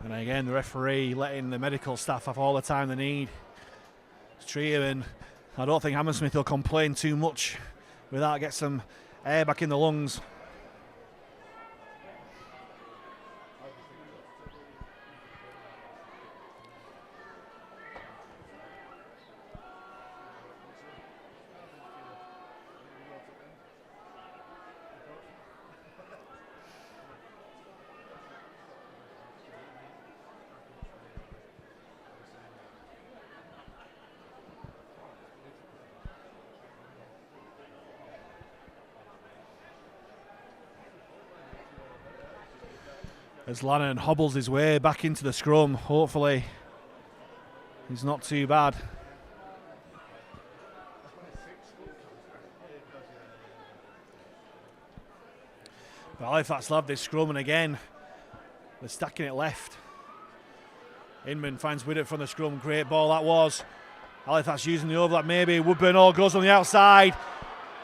And again, the referee letting the medical staff have all the time they need to treat him, and I don't think Hammersmith will complain too much without get some air back in the lungs. As Lannon hobbles his way back into the scrum, hopefully he's not too bad. But Halifax love this scrum, and again they're stacking it left. Inman finds Widdop from the scrum, great ball that was. Halifax using the overlap maybe. Woodburn Hall goes on the outside.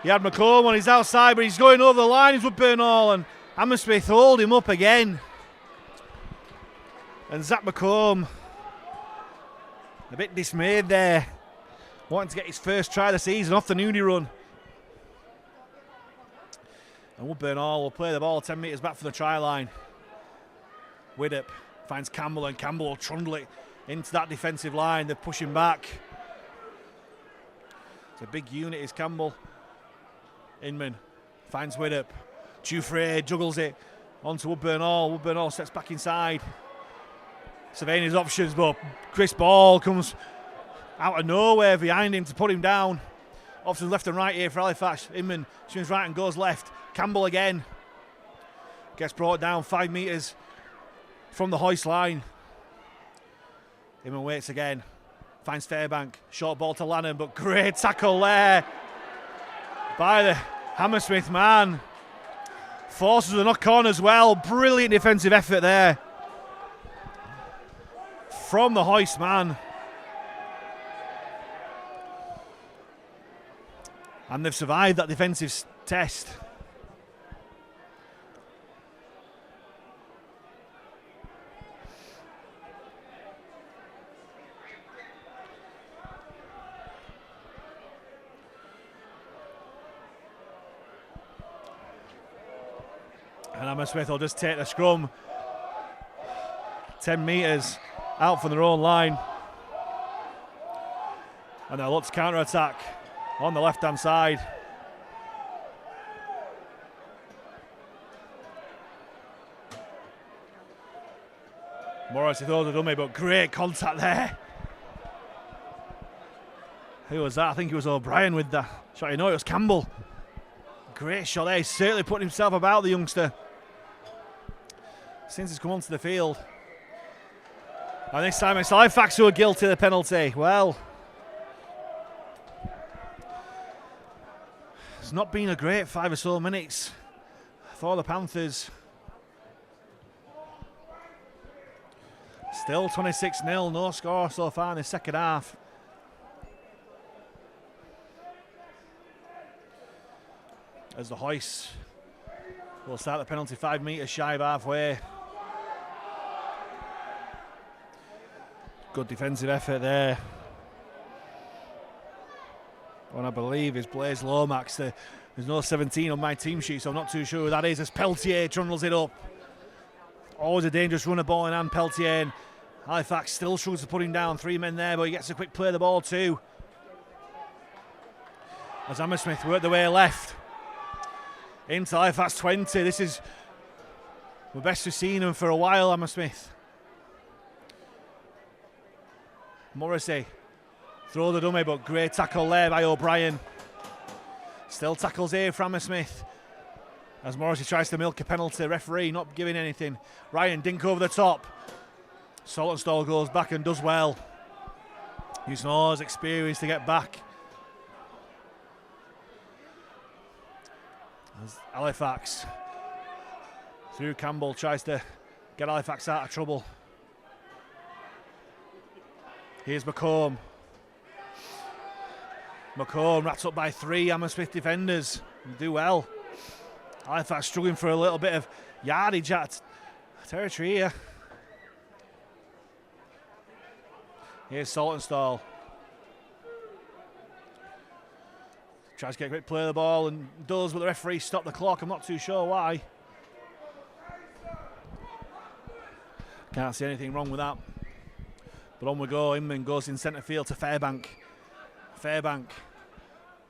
He had McComb on his outside, but he's going over the line. He's Woodburn Hall, and Hammersmith hold him up again. And Zach McComb, a bit dismayed there, wanting to get his first try of the season off the nudie run. And Woodburn Hall will play the ball 10 metres back from the try line. Widdop finds Campbell, and Campbell will trundle it into that defensive line. They're pushing back. It's a big unit, is Campbell. Inman finds Widdop. Dufresne juggles it onto Woodburn Hall. Woodburn Hall steps back inside, surveying his options, but Chris Ball comes out of nowhere behind him to put him down. Options left and right here for Halifax. Inman swings right and goes left. Campbell again gets brought down 5 metres from the hoist line. Inman waits again, finds Fairbank. Short ball to Lannan, but great tackle there by the Hammersmith man. Forces the knock on as well. Brilliant defensive effort there from the hoist man. And they've survived that defensive test. And Hammersmith will just take the scrum 10 metres out from their own line. And they'll look to counter-attack on the left-hand side. Morris throws a dummy, but great contact there. Who was that? I think it was O'Brien with the shot. You know, it was Campbell. Great shot there. He's certainly putting himself about, the youngster, since he's come onto the field. And this time it's Halifax who are guilty of the penalty. Well, it's not been a great 5 or so minutes for the Panthers. Still 26-0, no score so far in the second half. As the hoists will start the penalty 5 metres shy of halfway. Good defensive effort there. And I believe it's Blaise Lomax. There's no 17 on my team sheet, so I'm not too sure who that is. As Peltier trundles it up. Always a dangerous runner, ball in hand, Peltier. And Halifax still struggles to put him down. 3 men there, but he gets a quick play of the ball too. As Hammersmith work their way left into Halifax 20. This is the best we've seen them for a while, Hammersmith. Morrissey throw the dummy, but great tackle there by O'Brien. Still tackles here for Hammersmith as Morrissey tries to milk a penalty. Referee not giving anything. Ryan dink over the top. Saltonstall goes back and does well. Using all his experience to get back. As Halifax through Campbell tries to get Halifax out of trouble. Here's McComb. McComb wrapped up by 3 Hammersmith defenders. Do well. Halifax struggling for a little bit of yardage at territory here. Here's Saltonstall. Tries to get a quick play of the ball and does, but the referee stopped the clock. I'm not too sure why. Can't see anything wrong with that. But on we go. Inman goes in centre field to Fairbank. Fairbank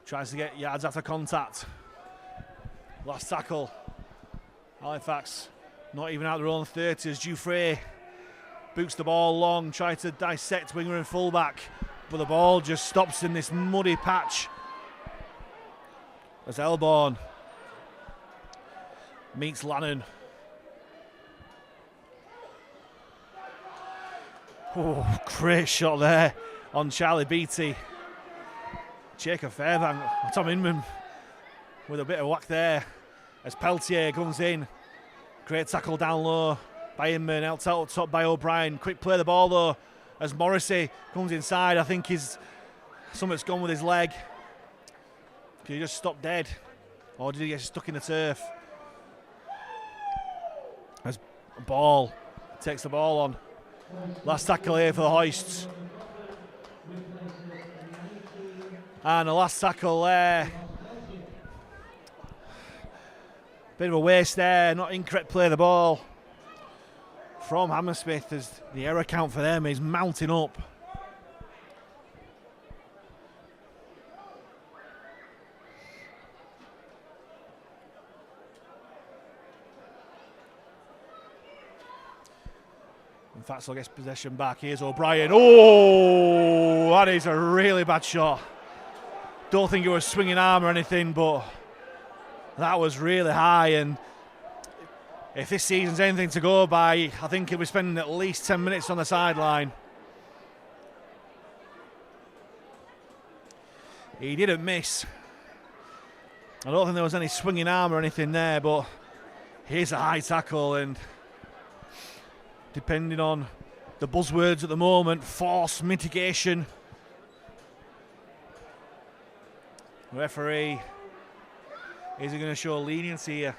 tries to get yards after contact. Last tackle. Halifax not even out their own 30 as Dufresne boots the ball long, tries to dissect winger and fullback, but the ball just stops in this muddy patch. As Elborn meets Lannan. Oh, great shot there on Charlie Beattie. Jacob Fairbank, Tom Inman with a bit of whack there as Peltier comes in. Great tackle down low by Inman, out top by O'Brien. Quick play of the ball though as Morrissey comes inside. I think he's something's gone with his leg. Did he just stop dead? Or did he get stuck in the turf? As Ball takes the ball on. Last tackle here for the Hoists. And the last tackle there. Bit of a waste there, not incorrect play of the ball from Hammersmith as the error count for them is mounting up. In fact, so gets possession back. Here's O'Brien. Oh, that is a really bad shot. Don't think it was swinging arm or anything, but that was really high. And if this season's anything to go by, I think he'll be spending at least 10 minutes on the sideline. He didn't miss. I don't think there was any swinging arm or anything there, but here's a high tackle, and depending on the buzzwords at the moment, force, mitigation. The referee, is he going to show leniency here?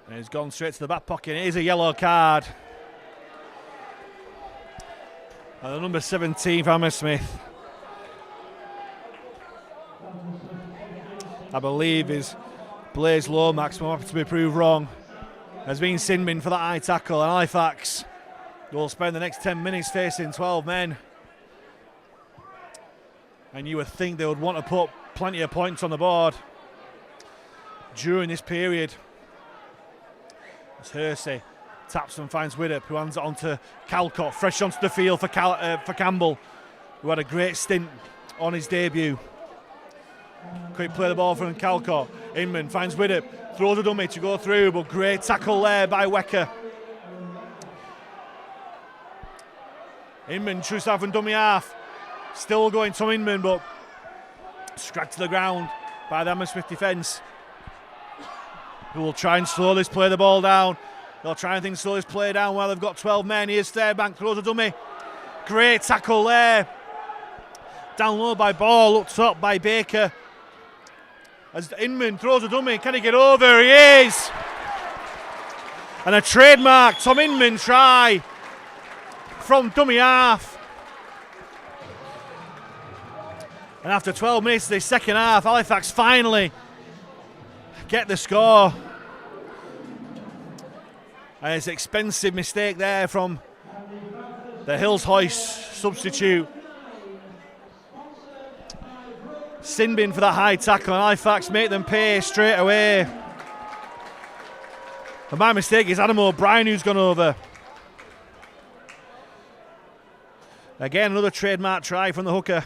And he's gone straight to the back pocket. It is a yellow card. And the number 17 for Hammersmith, I believe, is Blaze Lomax, but I'm happy to be proved wrong, has been sin-binned for that high tackle. And Halifax will spend the next 10 minutes facing 12 men. And you would think they would want to put plenty of points on the board during this period. As Hersey taps and finds Widdop, who hands it on to Calcott, fresh onto the field for Campbell, who had a great stint on his debut. Quick play the ball from Calcott. Inman finds Widdop, throws a dummy to go through, but great tackle there by Wecker. Inman shoots out from dummy half. Still going Tom Inman, but scragged to the ground by the Hammersmith defence, who will try and slow this play the ball down. They'll try and slow this play down while they've got 12 men. Here's Fairbank, throws a dummy. Great tackle there. Down low by Ball, up top by Baker. As Inman throws a dummy, can he get over? He is! And a trademark Tom Inman try from dummy half. And after 12 minutes of the second half, Halifax finally get the score. And it's an expensive mistake there from the Hills Hoists substitute. Sin-bin for that high tackle, and Halifax make them pay straight away. And my mistake is Adam O'Brien who's gone over. Again, another trademark try from the hooker.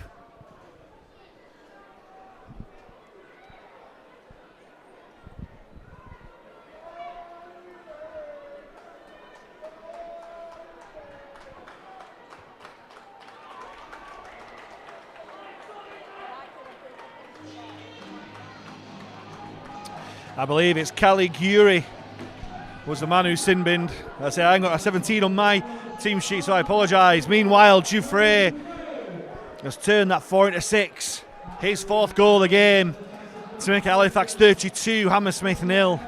I believe it's Caliguri was the man who sin-binned. I say I ain't got a 17 on my team sheet, so I apologise. Meanwhile, Dufresne has turned that 4 into 6. His 4th goal of the game to make Halifax 32, Hammersmith 0.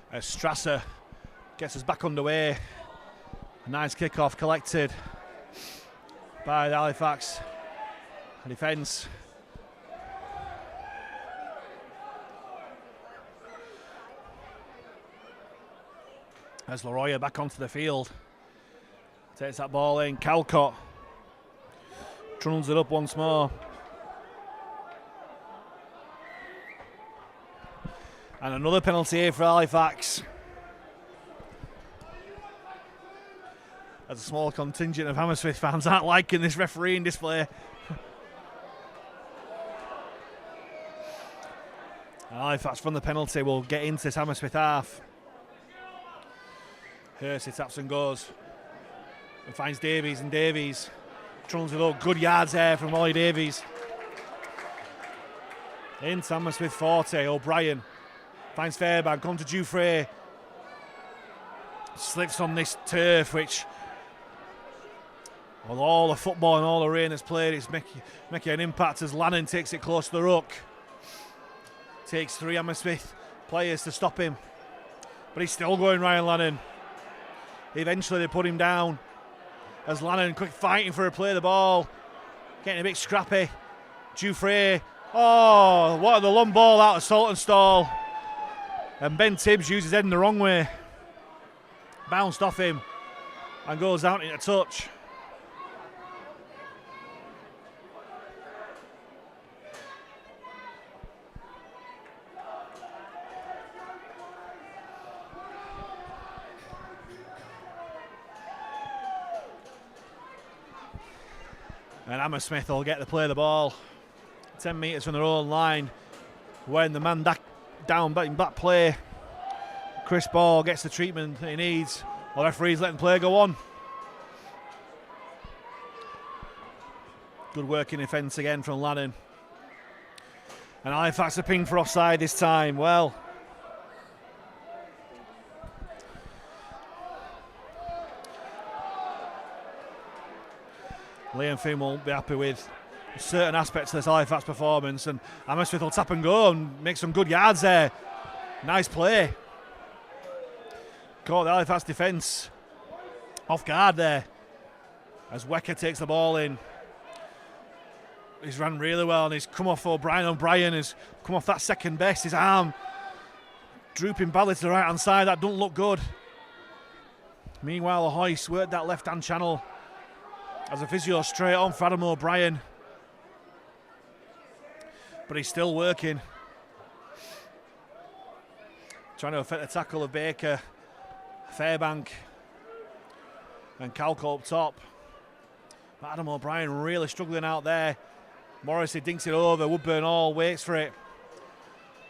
As Strasser gets us back underway. A nice kick-off collected by the Halifax defence. As Leroy back onto the field. Takes that ball in. Calcott trundles it up once more. And another penalty here for Halifax. As a small contingent of Hammersmith fans aren't liking this refereeing display. Halifax from the penalty will get into this Hammersmith half. Hersey taps and goes. And finds Davies, and Davies trundles it up. Good yards there from Ollie Davies. Into Hammersmith 40. O'Brien finds Fairbank. On to Dufresne. Slips on this turf, which, with all the football and all the rain that's played, it's making an impact as Lannon takes it close to the ruck. Takes 3 Hammersmith players to stop him. But he's still going, Ryan Lannon. Eventually they put him down. As Lannon quick fighting for a play of the ball. Getting a bit scrappy. Dufresne. Oh, what the long ball out of Saltonstall. And Ben Tibbs uses his head in the wrong way. Bounced off him and goes out into touch. And Hammersmith will get the play of the ball 10 metres from their own line. When the man down back play, Chris Ball gets the treatment that he needs. The referee's letting play go on. Good work in defence again from Lannon. And Halifax are pinged for offside this time. Well, Liam Finn won't be happy with certain aspects of this Halifax performance, and Hammersmith will tap and go and make some good yards there. Nice play. Caught the Halifax defence off guard there as Wecker takes the ball in. He's ran really well and he's come off O'Brien. O'Brien has come off that second best. His arm drooping badly to the right hand side. That doesn't look good. Meanwhile, the Hoists worked that left hand channel as a physio straight on for Adam O'Brien. But he's still working. Trying to affect the tackle of Baker, Fairbank and Calco up top. But Adam O'Brien really struggling out there. Morrissey dinks it over. Woodburn Hall waits for it.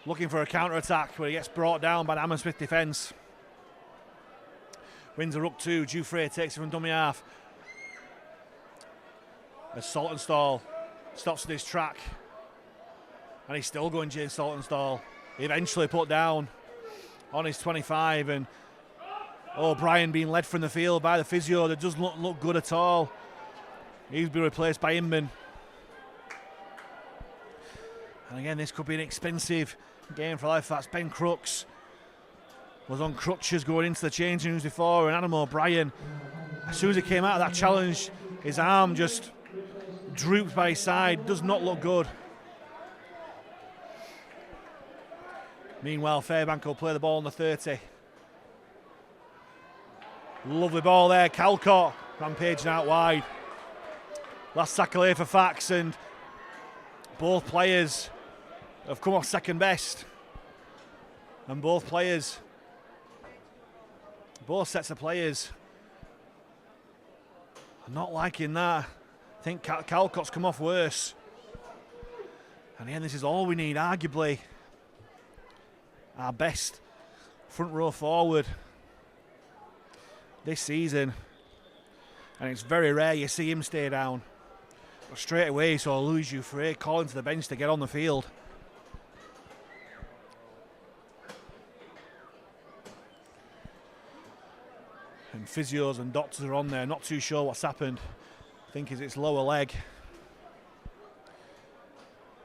Looking for a counter-attack, but he gets brought down by the Hammersmith defence. Wins a ruck 2. Dufresne takes it from dummy half. As Saltonstall stops in his track. And he's still going, James Saltonstall. Eventually put down on his 25, and O'Brien being led from the field by the physio. That doesn't look good at all. He's been replaced by Inman. And again, this could be an expensive game for Halifax. Ben Crooks was on crutches going into the changing rooms before, and Adam O'Brien, as soon as he came out of that challenge, his arm just drooped by his side. Does not look good. Meanwhile, Fairbank will play the ball on the 30. Lovely ball there. Calcott rampaging out wide. Last tackle here for Fax, and both players have come off second best. And both sets of players are not liking that. I think Calcott's come off worse. And again, this is all we need, arguably our best front row forward this season. And it's very rare you see him stay down. But straight away you saw Louis Dufresne calling to the bench to get on the field. And physios and doctors are on there, not too sure what's happened. I think it's lower leg.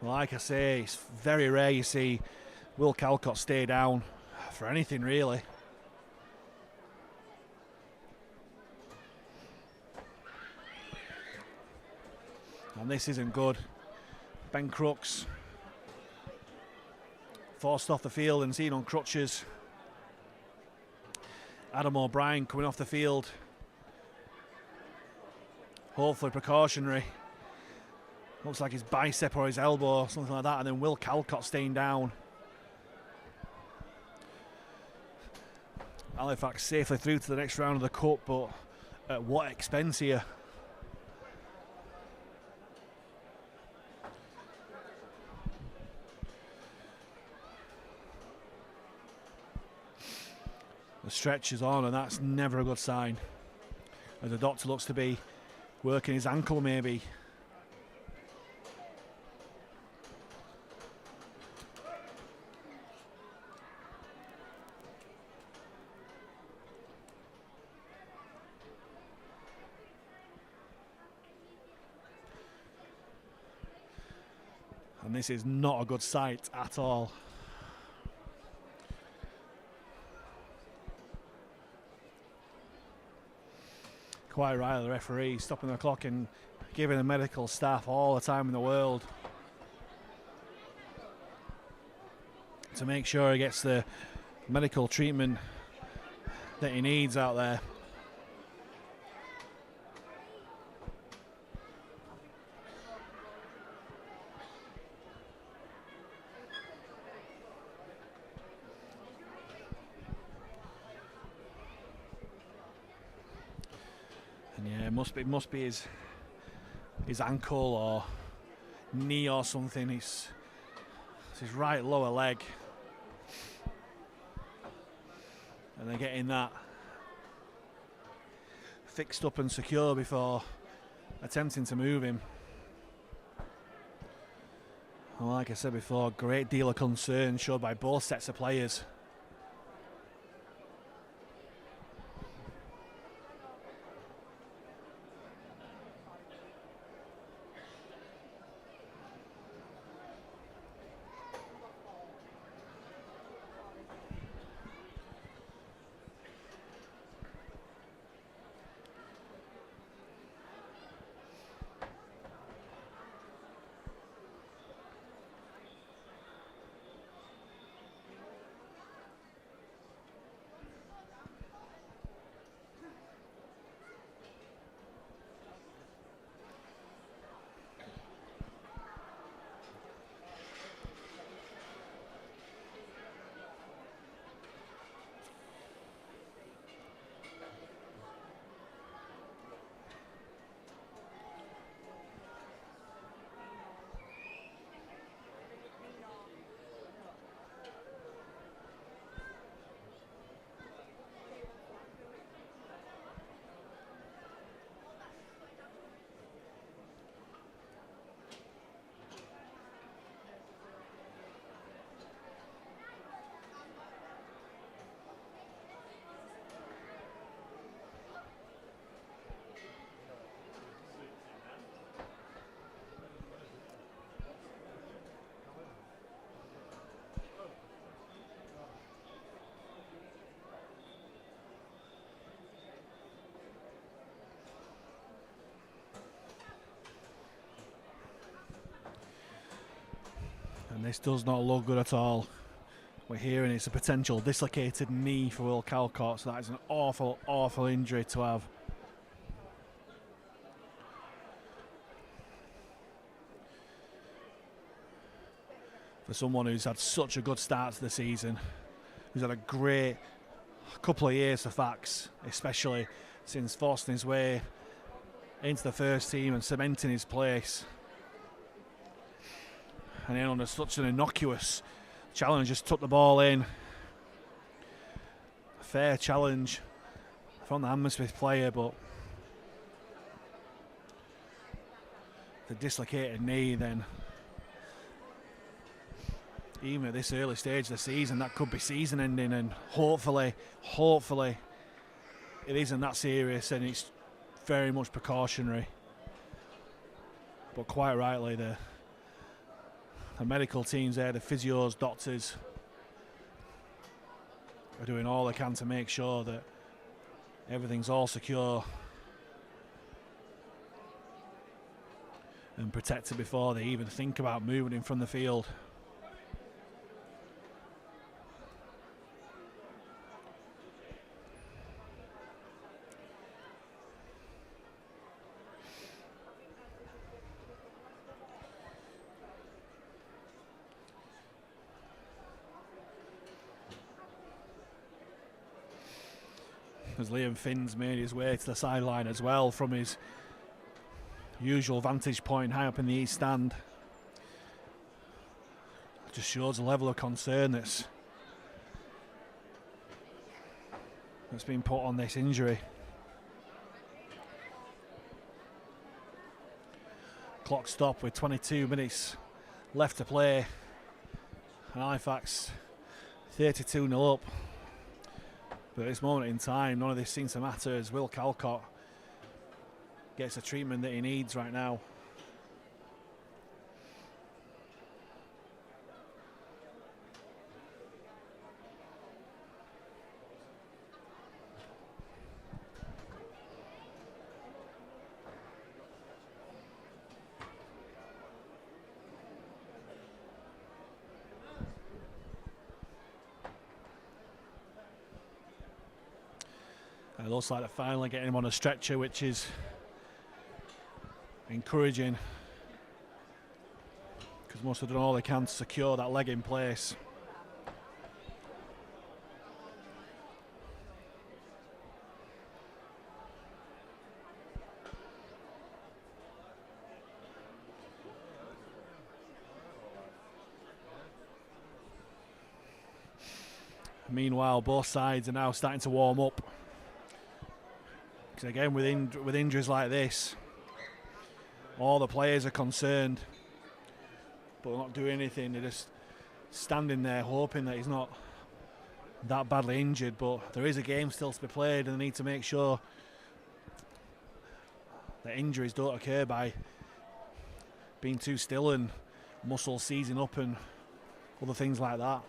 Like I say, it's very rare you see Will Calcott stay down for anything really. And this isn't good. Ben Crooks forced off the field and seen on crutches. Adam O'Brien coming off the field. Hopefully precautionary. Looks like his bicep or his elbow or something like that. And then Will Calcott staying down. Halifax safely through to the next round of the cup, but at what expense here? The stretch is on, and that's never a good sign, as the doctor looks to be working his ankle maybe. And this is not a good sight at all. Quite right, the referee stopping the clock and giving the medical staff all the time in the world to make sure he gets the medical treatment that he needs out there. And yeah, it must be his ankle or knee or something. It's his right lower leg, and they're getting that fixed up and secure before attempting to move him. And like I said before, a great deal of concern showed by both sets of players. And this does not look good at all. We're hearing it's a potential dislocated knee for Will Calcott, so that is an awful, awful injury to have. For someone who's had such a good start to the season, who's had a great couple of years for Fax, especially since forcing his way into the first team and cementing his place. And then under such an innocuous challenge, just took the ball in. A fair challenge from the Hammersmith player, but the dislocated knee, then even at this early stage of the season, that could be season ending, and hopefully it isn't that serious and it's very much precautionary. But quite rightly, the medical teams there, the physios, doctors, are doing all they can to make sure that everything's all secure and protected before they even think about moving him from the field. as Liam Finn's made his way to the sideline as well from his usual vantage point high up in the east stand. It just shows the level of concern that's been put on this injury. Clock stop with 22 minutes left to play, and Halifax 32-0 up. But at this moment in time, none of this seems to matter as Will Calcott gets the treatment that he needs right now. It looks like they're finally getting him on a stretcher, which is encouraging, because must have done all they can to secure that leg in place. Meanwhile, both sides are now starting to warm up. Because again, with injuries like this, all the players are concerned, but they're not doing anything. They're just standing there hoping that he's not that badly injured. But there is a game still to be played, and they need to make sure that injuries don't occur by being too still and muscles seizing up and other things like that.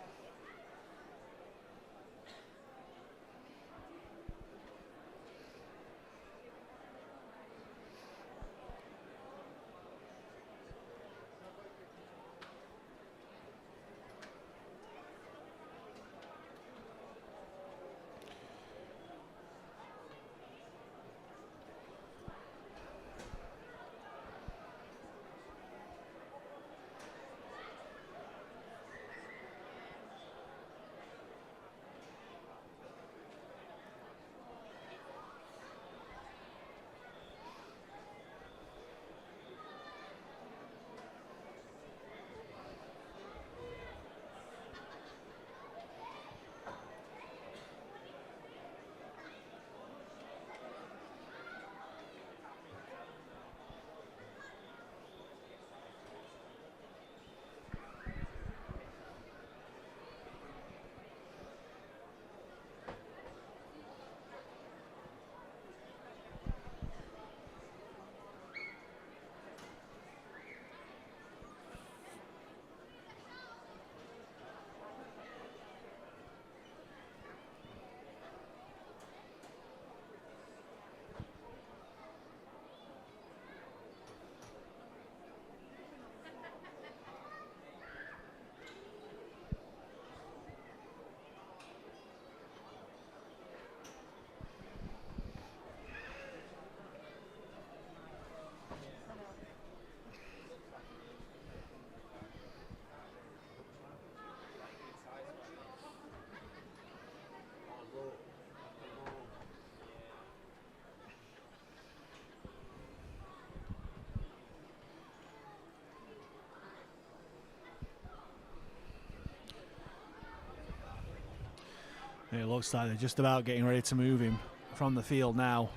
It looks like they're just about getting ready to move him from the field now.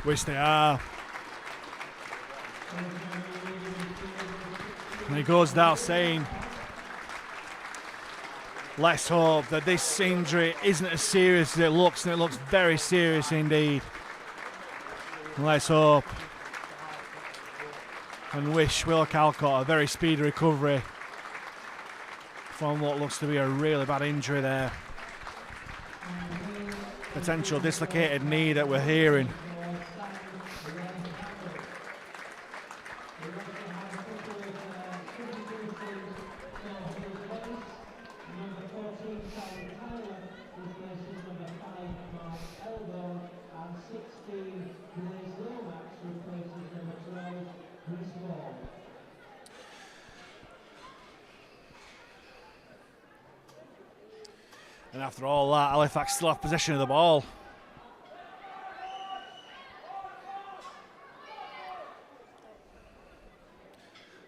Which they are. And it goes without saying, let's hope that this injury isn't as serious as it looks, and it looks very serious indeed. And let's hope and wish Will Calcott a very speedy recovery from what looks to be a really bad injury there. Potential dislocated knee that we're hearing. And after all that, Halifax still have possession of the ball.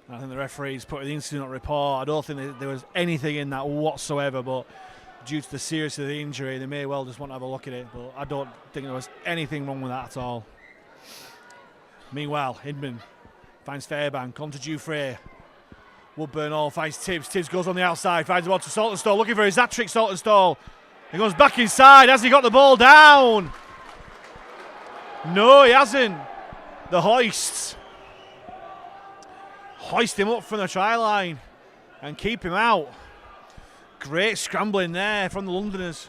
I think the referee's put the incident report. I don't think there was anything in that whatsoever, but due to the seriousness of the injury, they may well just want to have a look at it, but I don't think there was anything wrong with that at all. Meanwhile, Inman finds Fairbank, on to Dufresne. Woodburn all finds Tibbs. Tibbs goes on the outside, finds the ball to Saltonstall, looking for his hat-trick Saltonstall. He goes back inside. Has he got the ball down? No, he hasn't. The Hoists hoist him up from the try line and keep him out. Great scrambling there from the Londoners.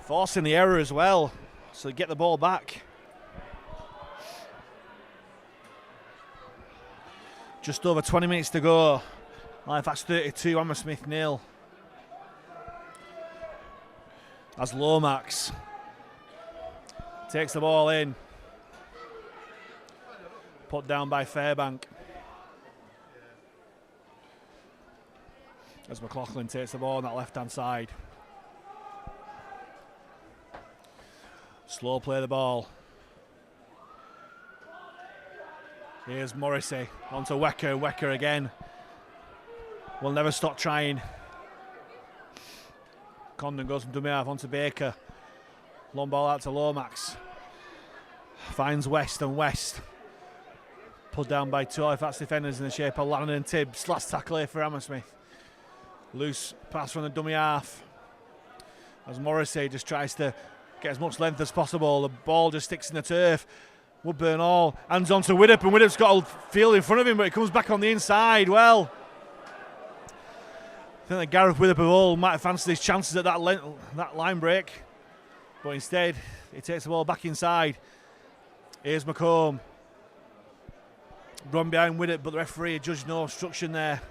Forcing the error as well, so they get the ball back. Just over 20 minutes to go. Halifax 32, Hammersmith 0. As Lomax takes the ball in. Put down by Fairbank. As McLaughlin takes the ball on that left-hand side. Slow play the ball. Here's Morrissey onto Wecker. Wecker again. Will never stop trying. Condon goes from dummy half onto Baker. Long ball out to Lomax. Finds West and West. Pulled down by two Halifax defenders in the shape of Lannon and Tibbs. Last tackle here for Hammersmith. Loose pass from the dummy half. As Morrissey just tries to get as much length as possible. The ball just sticks in the turf. Woodburn all hands on to Widdop, and Widdop's got a field in front of him, but it comes back on the inside. Well, I think that Gareth Widdop of all might have fancied his chances at that line break, but instead he takes the ball back inside. Here's McComb. Run behind Widdop, but the referee judged no obstruction there.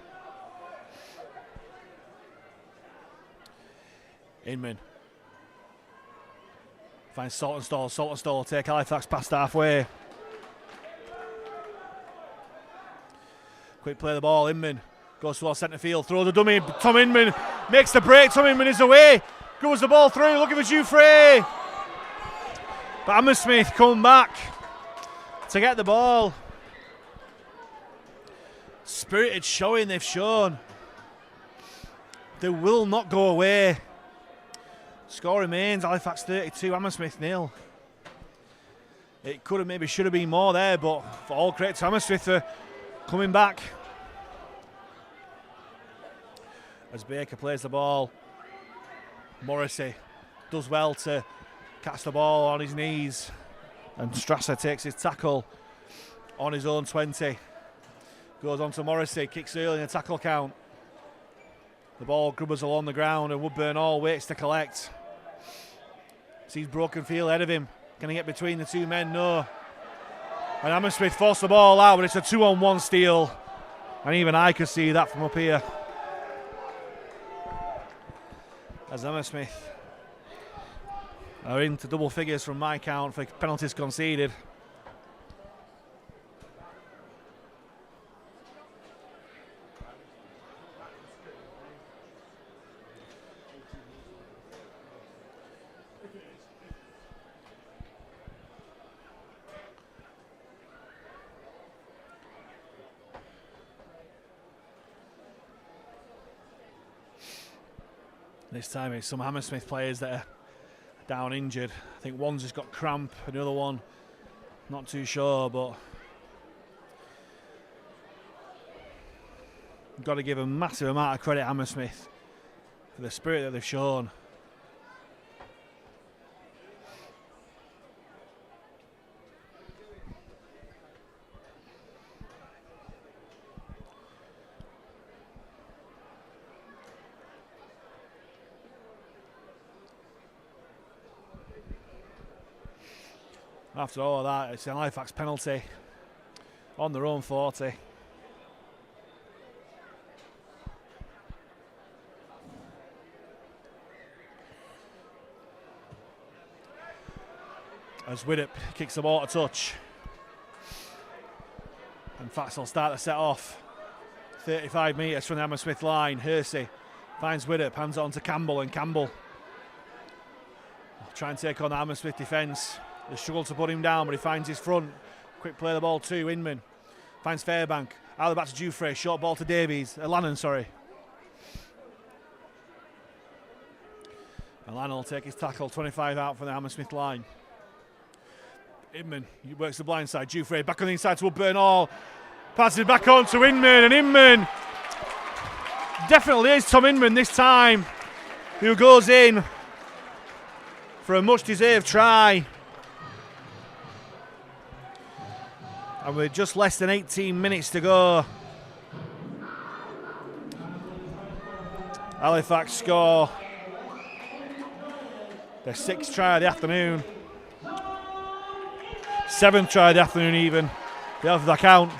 Inman finds Saltonstall. Saltonstall will take Halifax past halfway. Quick play the ball. Inman goes towards centre field. Throws a dummy. Tom Inman makes the break. Tom Inman is away. Goes the ball through. Looking for Dufresne. But Hammersmith come back to get the ball. Spirited showing they've shown. They will not go away. Score remains Halifax 32, Hammersmith 0. It could have, maybe should have been more there, but for all credit to Hammersmith for coming back. As Baker plays the ball, Morrissey does well to catch the ball on his knees, and Strasser takes his tackle on his own 20. Goes on to Morrissey, kicks early in the tackle count. The ball grubbers along the ground, and Woodburn all waits to collect. Sees broken field ahead of him. Can he get between the two men? No. And Hammersmith forced the ball out, but it's a 2-on-1 steal. And even I could see that from up here. As Hammersmith are into double figures from my count for penalties conceded. This time it's some Hammersmith players that are down injured. I think one's just got cramp, and the other one, not too sure, but you've got to give a massive amount of credit Hammersmith for the spirit that they've shown. After all of that, it's an Halifax penalty on their own 40. As Widdop kicks the ball to touch. And Fax will start to set off. 35 metres from the Hammersmith line. Hersey finds Widdop, hands it on to Campbell, and Campbell try and take on the Hammersmith defence. They struggle to put him down, but he finds his front. Quick play the ball to Inman. Finds Fairbank. Out the back to Dufresne. Short ball to Davies. Lannon, sorry. And Lannon will take his tackle. 25 out from the Hammersmith line. Inman works the blind side. Dufresne back on the inside to Woodburn Hall. Passes it back on to Inman. And Inman definitely is Tom Inman this time, who goes in for a much-deserved try. And with just less than 18 minutes to go, Halifax score their 6th try of the afternoon. 7th try of the afternoon even, the half of that count.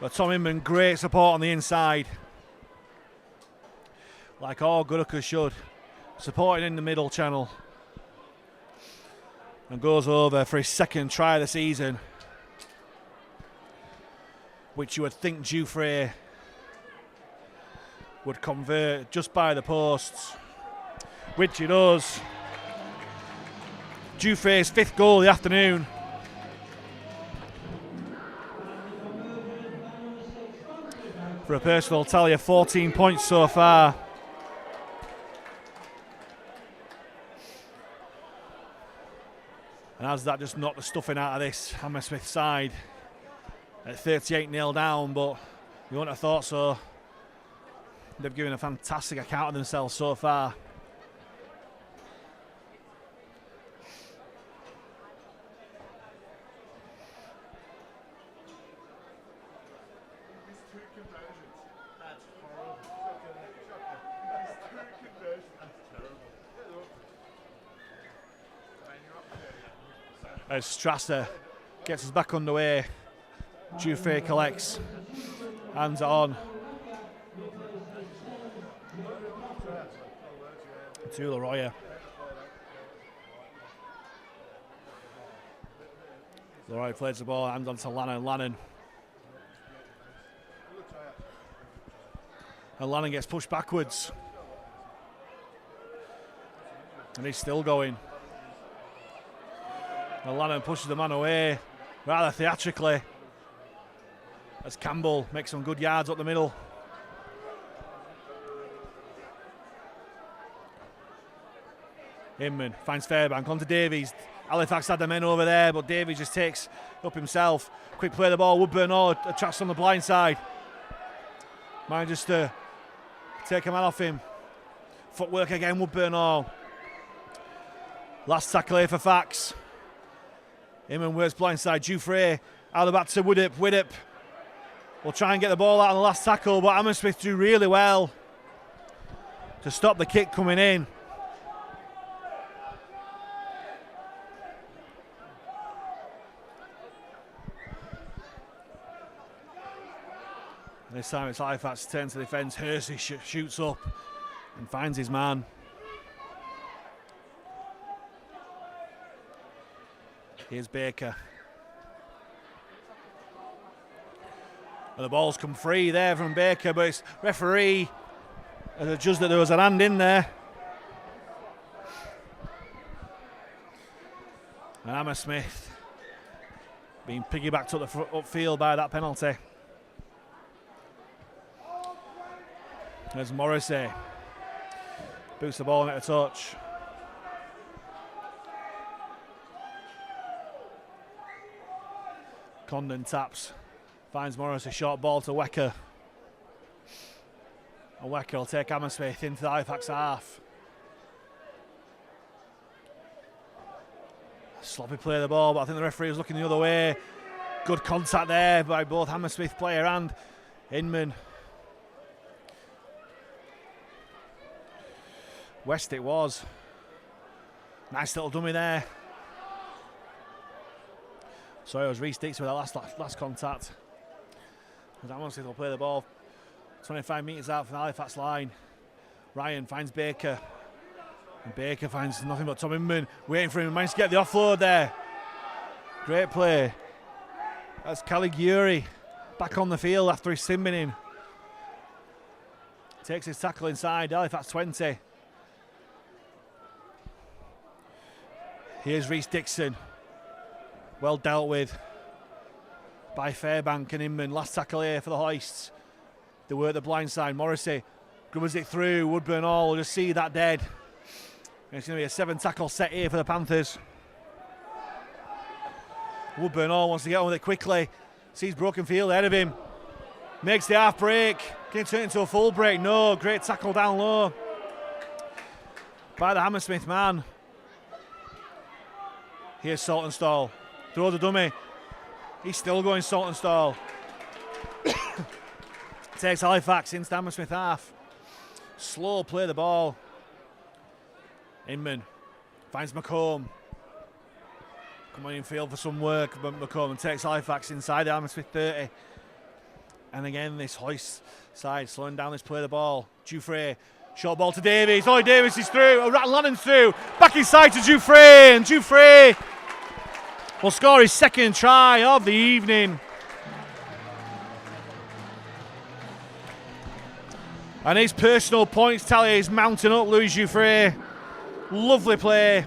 But Tom Inman, great support on the inside. Like all good hookers should. Supporting in the middle channel. And goes over for his 2nd try of the season, which you would think Dufresne would convert just by the posts, which he does. Dufresne's 5th goal of the afternoon. For a personal tally of 14 points so far. And has that just knocked the stuffing out of this Hammersmith side at 38-0 down, but you wouldn't have thought so. They've given a fantastic account of themselves so far. As Strasser gets us back underway, Dufresne collects, hands it on to Leroy. Leroy plays the ball, hands on to Lannon. And Lannon gets pushed backwards. And he's still going. And Lannon pushes the man away rather theatrically as Campbell makes some good yards up the middle. Inman finds Fairbank onto Davies. Halifax had the men over there, but Davies just takes up himself. Quick play the ball. Woodburn Hall attracts on the blind side. Manages to take a man off him. Footwork again, Woodburn Hall. Last tackle here for Fax. Inman works blindside. Dufresne out the back to Widdop. Widdop will try and get the ball out on the last tackle, but Hammersmith do really well to stop the kick coming in. This time it's Halifax turns to defence. Hersey shoots up and finds his man. Here's Baker. And the ball's come free there from Baker, but it's referee has adjusted that there was an hand in there. And Hammersmith being piggybacked up the upfield by that penalty. There's Morrissey. Boots the ball in at a touch. Condon taps. Finds Morrissey. Short ball to Wecker. And Wecker will take Hammersmith into the Halifax half. Sloppy play of the ball, but I think the referee was looking the other way. Good contact there by both Hammersmith player and Inman. West it was. Nice little dummy there. So it was Reece Dix with that last contact. And Hammersmith will play the ball 25 metres out from the Halifax line. Ryan finds Baker. And Baker finds nothing but Tom Inman waiting for him. Managed to get the offload there. Great play. That's Caligiuri back on the field after his sin binning. Takes his tackle inside, Halifax 20. Here's Reece Dixon. Well dealt with by Fairbank and Inman. Last tackle here for the Hoists. They work the blind side. Morrissey grubbers it through. Woodburn Hall will just see that dead. And it's going to be a 7 tackle set here for the Panthers. Woodburn Hall wants to get on with it quickly. Sees broken field ahead of him. Makes the half break. Can it turn into a full break? No. Great tackle down low by the Hammersmith man. Here's Saltonstall. Throw the dummy. He's still going Saltonstall. Takes Halifax into the Hammersmith half. Slow play the ball. Inman finds McComb. Coming in field for some work, but McComb takes Halifax inside the Hammersmith 30. And again, this Hoist side slowing down this play of the ball. Dufresne, short ball to Davies. Oh, Davies is through. Lannon's through. Back inside to Dufresne. And Dufresne will score his second try of the evening. And his personal points tally is mounting up, Louis Dufresne. Lovely play.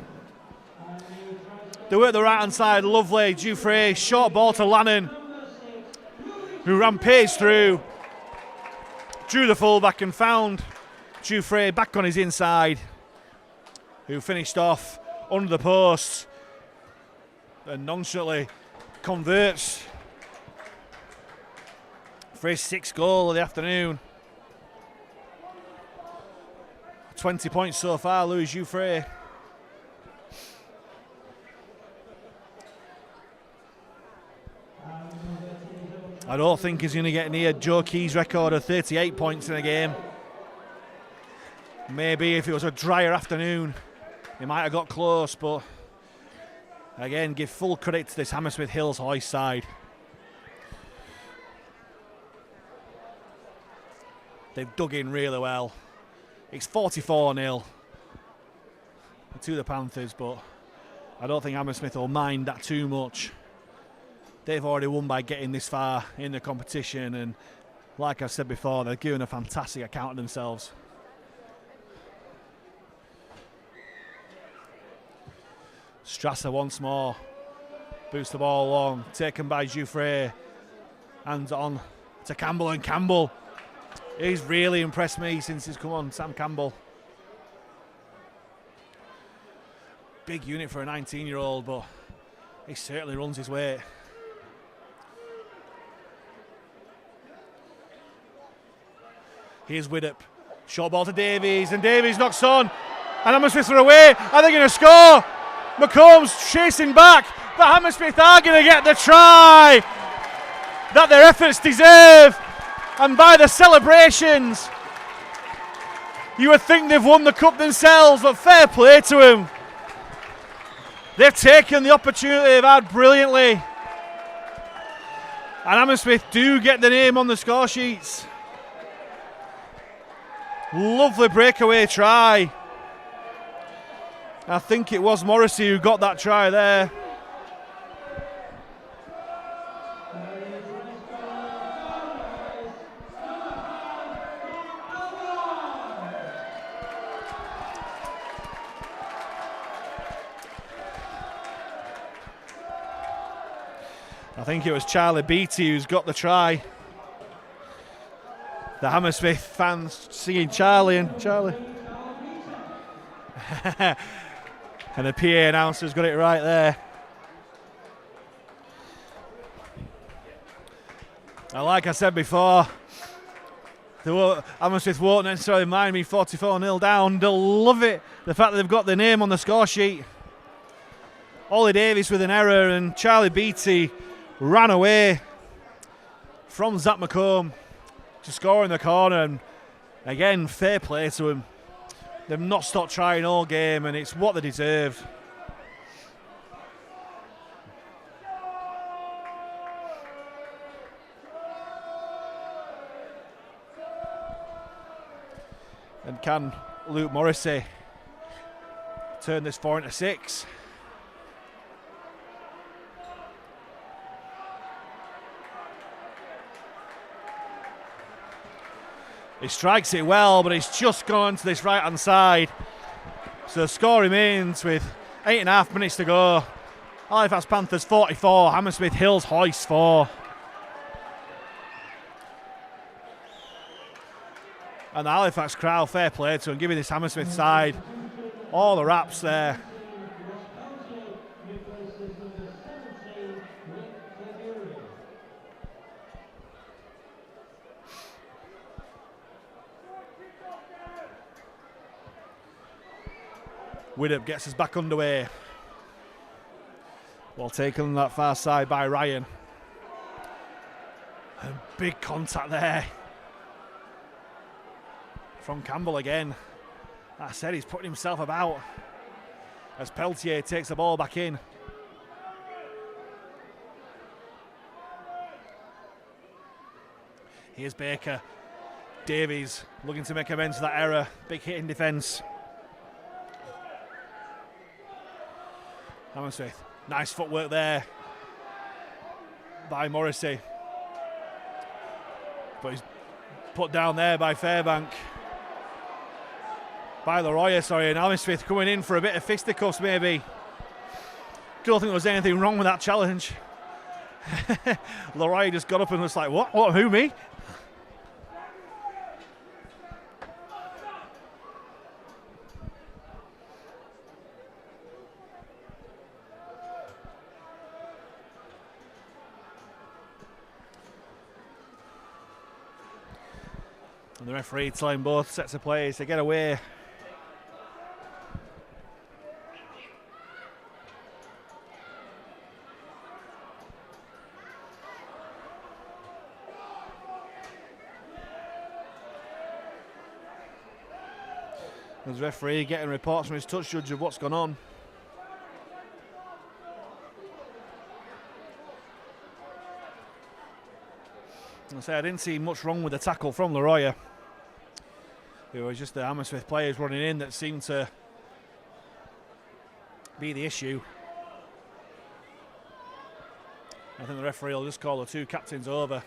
They work the right hand side, lovely. Dufresne, short ball to Lannon, who rampaged through, drew the fullback and found Dufresne back on his inside, who finished off under the post and nonchalantly converts for his 6th goal of the afternoon. 20 points so far, Louis Dufresne. I don't think he's going to get near Joe Key's record of 38 points in a game. Maybe if it was a drier afternoon, he might have got close, but again, give full credit to this Hammersmith Hills Hoist side. They've dug in really well. It's 44-0 to the Panthers, but I don't think Hammersmith will mind that too much. They've already won by getting this far in the competition, and like I said before, they're giving a fantastic account of themselves. Strasser once more. Boosts the ball along, taken by Dufresne. Hands on to Campbell, and Campbell, he's really impressed me since he's come on, Sam Campbell. Big unit for a 19-year-old, but he certainly runs his weight. Here's Widdop. Short ball to Davies, and Davies knocks on. And Hammersmith are away. Are they going to score? McComb's chasing back, but Hammersmith are going to get the try that their efforts deserve. And by the celebrations, you would think they've won the cup themselves, but fair play to them. They've taken the opportunity they've had brilliantly. And Hammersmith do get the name on the score sheets. Lovely breakaway try. I think it was Morrissey who got that try there. I think it was Charlie Beattie who's got the try. The Hammersmith fans singing Charlie and Charlie. And the PA announcer's got it right there. And like I said before, Hammersmith won't necessarily mind me 44-0 down. They'll love it, the fact that they've got their name on the score sheet. Ollie Davis with an error, and Charlie Beattie ran away from Zach McComb to score in the corner. And again, fair play to him. They've not stopped trying all game, and it's what they deserve. And can Luke Morrissey turn this 4 into 6? He strikes it well, but it's just gone to this right-hand side. So the score remains with 8.5 minutes to go. Halifax Panthers 44, Hammersmith Hills Hoists 4. And the Halifax crowd, fair play to them, giving this Hammersmith side all the raps there. Widdop gets us back underway. Well taken on that far side by Ryan. And big contact there from Campbell again. Like I said, he's putting himself about as Peltier takes the ball back in. Here's Baker. Davies looking to make amends for that error. Big hit in defence. Hammersmith, nice footwork there by Morrissey. But he's put down there by Fairbank. By Leroy, sorry, and Hammersmith coming in for a bit of fisticuffs maybe. Don't think there was anything wrong with that challenge. Leroy just got up and was like, what? What? Who, me? And the referee telling both sets of players to get away. There's the referee getting reports from his touch judge of what's gone on. I didn't see much wrong with the tackle from Leroy. It was just the Hammersmith players running in that seemed to be the issue. I think the referee will just call the two captains over.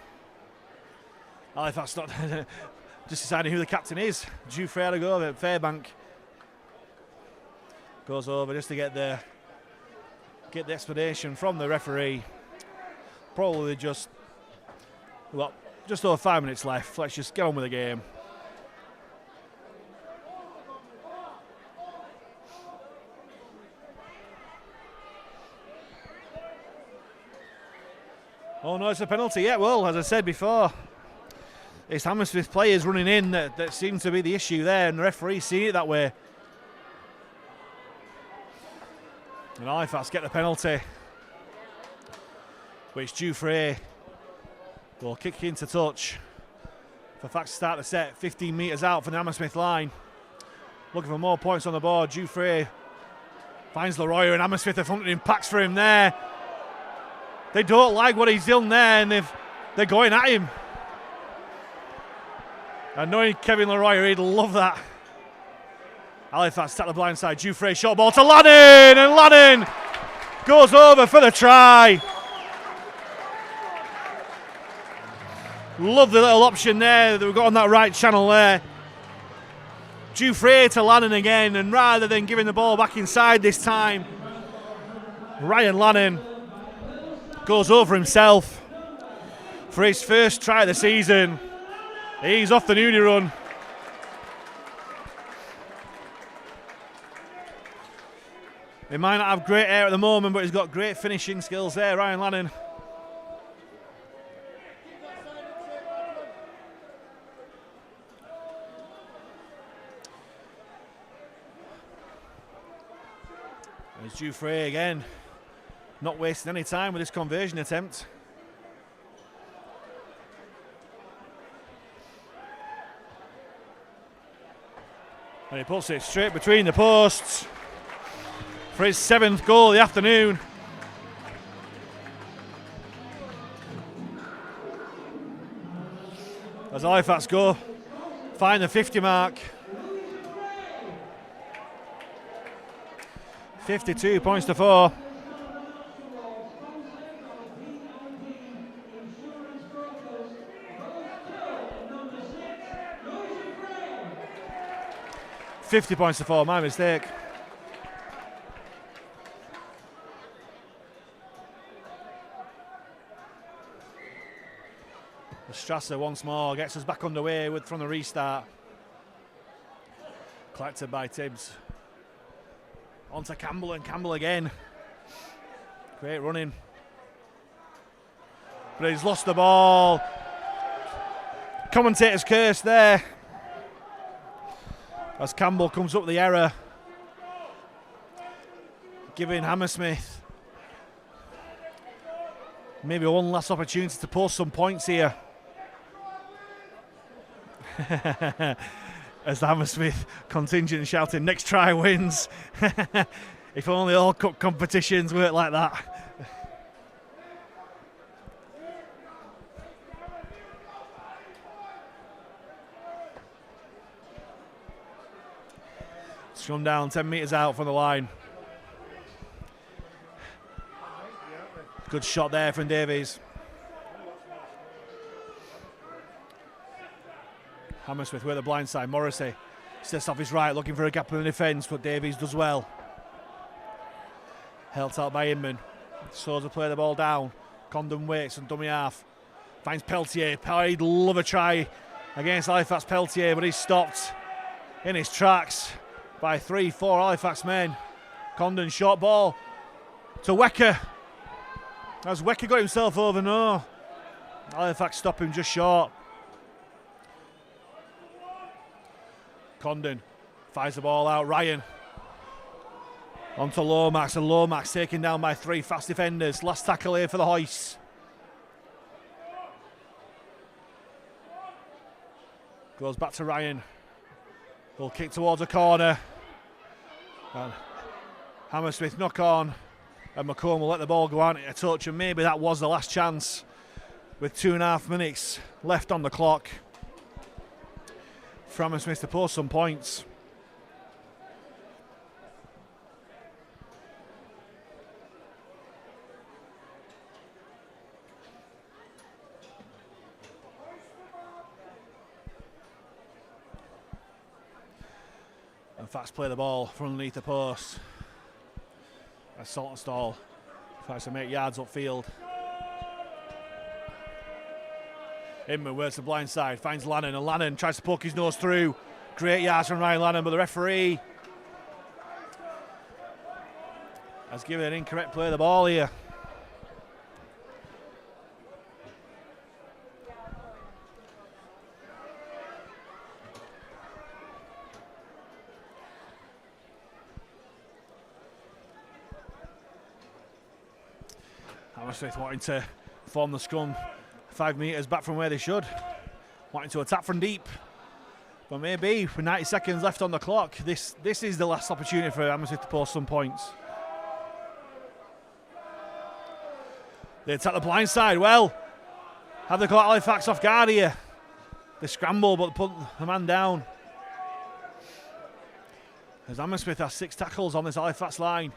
Halifax not just deciding who the captain is. Jufrey had to go over. Fairbank goes over just to get the explanation from the referee. Probably just over 5 minutes left. Let's just get on with the game. Oh no, it's a penalty. Yeah, well, as I said before, it's Hammersmith players running in that seems to be the issue there, and the referee seeing it that way. And Halifax get the penalty, which Jufrey will kick into touch. For Fax to start the set, 15 metres out from the Hammersmith line. Looking for more points on the board. Jufrey finds Leroy, and Hammersmith are fronting packs for him there. They don't like what he's done there, and they're going at him. And knowing Kevin Leroy, he'd love that. Halifax tap the blind side. Jufrey, short ball to Lannon, and Lannon goes over for the try. Love the little option there that we've got on that right channel there. Jufrey to Lannon again, and rather than giving the ball back inside this time, Ryan Lannon goes over himself for his first try of the season. He's off the nudie run. He might not have great air at the moment, but he's got great finishing skills there, Ryan Lannon. There's Jufrey again, not wasting any time with this conversion attempt. And he puts it straight between the posts for his 7th goal of the afternoon. As Halifax go, find the 50 mark. 52 points to 4. 50 points to 4, my mistake. Strasser once more gets us back underway from the restart. Collected by Tibbs. On to Campbell, and Campbell again. Great running. But he's lost the ball. Commentator's curse there. As Campbell comes up with the error. Giving Hammersmith maybe one last opportunity to post some points here. As the Hammersmith contingent shouting, next try wins. If only all cup competitions work like that. Scrum down 10 metres out from the line. Good shot there from Davies. Hammersmith with the blind side. Morrissey sets off his right, looking for a gap in the defence, but Davies does well. Held out by Inman. Souza play the ball down. Condon waits and dummy half. Finds Peltier. He'd love a try against Halifax Peltier, but he's stopped in his tracks by 3-4 Halifax men. Condon short ball to Wecker. As Wecker got himself over, no. Halifax stop him just short. Condon fires the ball out. Ryan onto Lomax, and Lomax taken down by 3 fast defenders. Last tackle here for the Hoists. Goes back to Ryan. He'll kick towards a corner. And Hammersmith knock on, and McComb will let the ball go out a touch, and maybe that was the last chance with 2.5 minutes left on the clock for Hammersmith to post some points. And Fats play the ball from underneath the post. As Saltonstall tries to make yards upfield. Inman works the blind side, finds Lannon, and Lannon tries to poke his nose through. Great yards from Ryan Lannon, but the referee has given an incorrect play of the ball here. Hammersmith wanting to form the scrum 5 metres back from where they should. Wanting to attack from deep. But maybe with 90 seconds left on the clock, this is the last opportunity for Hammersmith to post some points. They attack the blind side. Well, have they caught Halifax off guard here? They scramble, but put the man down. As Hammersmith has 6 tackles on this Halifax line.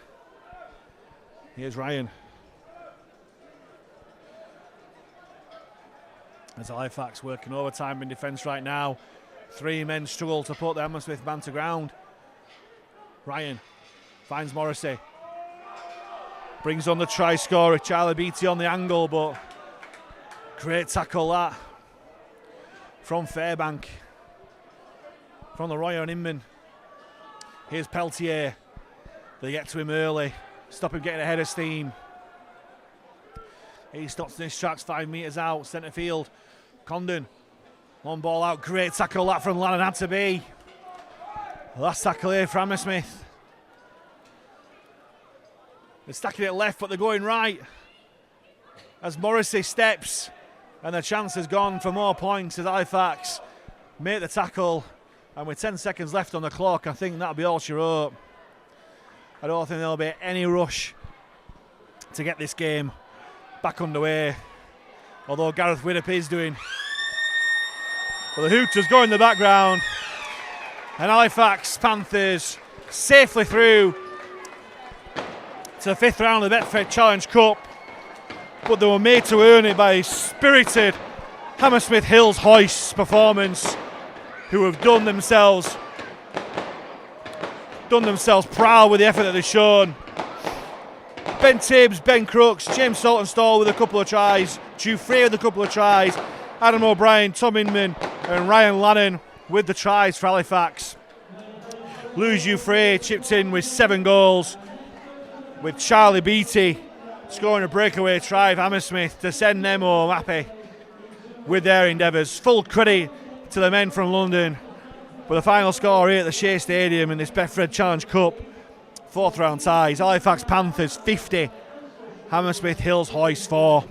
Here's Ryan. As Halifax working overtime in defence right now. 3 men struggle to put the Hammersmith man to ground. Ryan finds Morrissey. Brings on the try scorer, Charlie Beattie on the angle, but great tackle that from Fairbank. From the Royer and Inman. Here's Peltier. They get to him early. Stop him getting ahead of steam. He stops in his tracks 5 metres out, centre field. Condon, one ball out, great tackle that from Lannon, had to be. Last tackle here for Hammersmith. They're stacking it left, but they're going right. As Morrissey steps, and the chance has gone for more points as Halifax make the tackle. And with 10 seconds left on the clock, I think that'll be all she wrote. I don't think there'll be any rush to get this game back underway. Although Gareth Widdop is doing. But the Hooters go in the background. And Halifax Panthers safely through to the 5th round of the Betfred Challenge Cup. But they were made to earn it by a spirited Hammersmith Hills Hoists performance, who have done themselves done themselves proud with the effort that they've shown. Ben Tibbs, Ben Crooks, James Saltonstall with a couple of tries, Dufresne with a couple of tries, Adam O'Brien, Tom Inman and Ryan Lannon with the tries for Halifax. Louis Dufresne chipped in with 7 goals, with Charlie Beattie scoring a breakaway try for Hammersmith to send them home happy with their endeavours. Full credit to the men from London. But the final score here at the Shay Stadium in this Betfred Challenge Cup 4th round ties: Halifax Panthers 50, Hammersmith Hills Hoists 4.